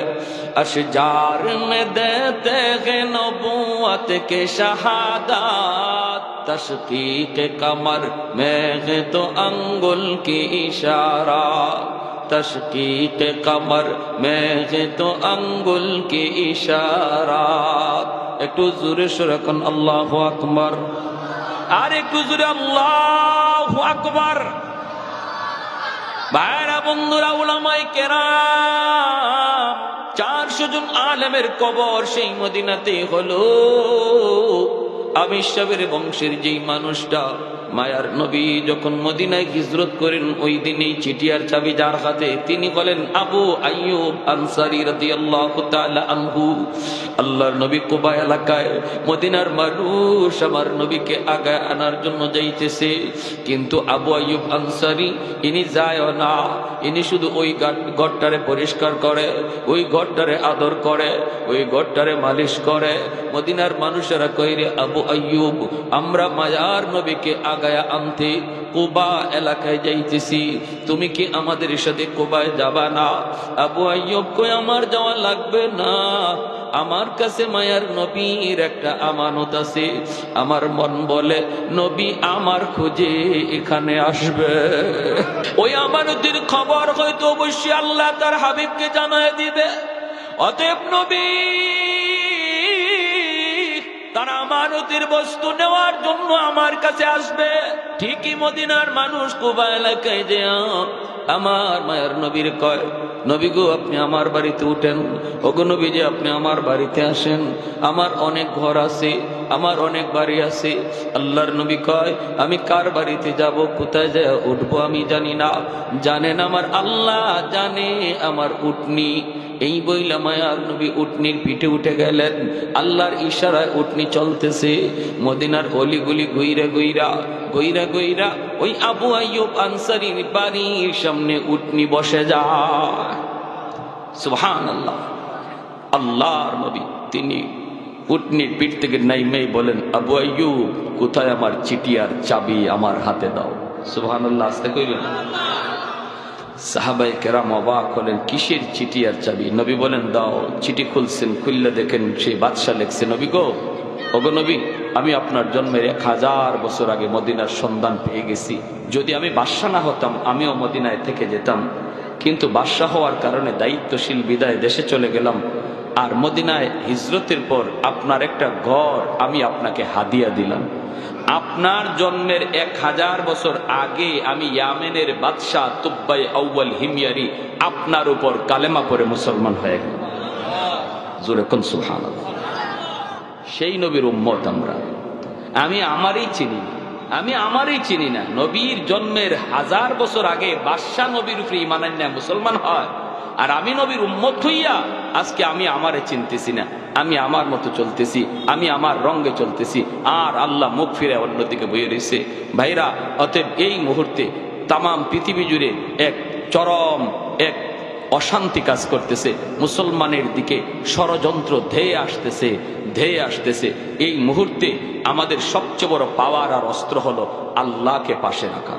अशजार में देते हैं नबूवत के शहादत, तशकीक कमर में है तो अंगुल की इशारा, तशकीक कमर में है तो अंगुल की इशारा। একটু জোরে সরে কোন আল্লাহু আকবার, আর একটু জোরে আল্লাহু আকবার। ভাইরা বন্ধুরা, উলামায়ে কেরাম 400 জন আলেমের কবর সেই মদিনাতে হলো। আমির সাহেবের বংশের যেই মানুষটা মায়ার নবী যখন মদিনায় হিজরত করেন, ওই দিনেই চিটিয়ার চাবি যার হাতে তিনি বলেন আবু আইয়ুব আনসারী রাদিয়াল্লাহু তাআলা আনহু। আল্লাহর নবী কুবা এলাকায়, মদিনার মানুষ আমার নবীকে আগায় আনার জন্য যাইতেছে, কিন্তু আবু আইয়ুব আনসারী ইনি যায় না, ইনি শুধু ওই ঘরটারে পরিষ্কার করে, ওই ঘরটারে আদর করে, ওই ঘরটারে মালিশ করে। মদিনার মানুষেরা কইরে আবু আইয়ুব, আমরা মায়ার নবীকে আগায়া আনতে কুবা এলাকায় যাইতেছি, তুমি কি আমাদের সাথে কুবায় যাবা না? আবু আইয়ুব কই, আমার যাওয়া লাগবে না, আমার কাছে মায়ার নবীর একটা আমানত আছে। আমার মন বলে নবী আমার খোঁজে এখানে আসবে, ওই আমানতের খবর হয়তো অবশ্যই আল্লাহ তার হাবিবকে জানায় দিবে। অতএব নবী তার আমানতের বস্তু নেওয়ার জন্য আমার কাছে আসবে। ঠিকই মদিনার মানুষ কুবা এলাকায় যে আমার মায়ের নবীর কয়, নবী গো আপনি আমার বাড়িতে উঠেন, ওগো নবী যে আপনি আমার বাড়িতে আসেন, আমার অনেক ঘর আছে, আমার অনেক বাড়ি আছে। আল্লাহর নবী কয়, আমি কার বাড়িতে যাব, কোথায় যায় উঠবো আমি জানি না, জানেন আমার আল্লাহ জানে আমার উটনি। এই বইলা মায়ার নবী উটনির পিঠে উঠে গেলেন। আল্লাহর ইশারায় উটনি চলতেছে, মদিনার অলিগুলি গইরা গইরা ওই আবু আইয়ুব আনসারীর বাড়ির সামনে উটনি বসে যায়। সুবহানাল্লাহ। আল্লাহর নবী তিনি উটনির পিঠ থেকে নাইমেই বলেন, আবু আইয়ুব কোথায় আমার চিটিয়ার চাবি, আমার হাতে দাও। সুবহানাল্লাহ, আস্তে কইবেন। সাহাবায়ে কেরাম অবাক হলেন, কিসের চিটিয়ার চাবি? নবী বলেন দাও। চিঠি খুলছেন, খুললে দেখেন সেই বাদশা লেখছে, নবী গো, ওগো নবী, আমি আপনার জন্মের 1000 বছর আগে মদিনার সন্ধান পেয়ে গেছি। যদি আমি বাদশা না হতাম আমিও মদিনায় থেকে যেতাম, কিন্তু বাদশা হওয়ার কারণে দায়িত্বশীল বিদায় দেশে চলে গেলাম। আর মদিনায় হিজরতের পর আপনার একটা ঘর আমি আপনাকে হাদিয়া দিলাম। আপনার জন্মের 1000 বছর আগে আমি ইয়ামেনের বাদশাহ তুব্বাই আউয়াল হিময়ারি আপনার উপর কালেমা পড়ে মুসলমান হয়ে গেল। জোরে কোন সুবহানাল্লাহ। সেই নবীর উম্মত আমরা। আমি আমারই চিনি না। নবীর জন্মের 1000 বছর আগে বাদশাহ নবীর উপরে ঈমান আনলে মুসলমান হয়, আর আমি নবীর উম্মত হইয়া আজকে আমি আমারে চিনতেছি না, আমি আমার মতো চলতেছি, আমি আমার রঙে চলতেছি, আর আল্লাহ মুখ ফিরে অন্যদিকে বয়ে রয়েছে। ভাইরা, অতএব এই মুহূর্তে তামাম পৃথিবী জুড়ে এক চরম এক অশান্তি কাজ করতেছে, মুসলমানের দিকে ষড়যন্ত্র ধেয়ে আসতেছে। এই মুহূর্তে আমাদের সবচেয়ে বড় পাওয়ার আর অস্ত্র হলো আল্লাহকে পাশে রাখা।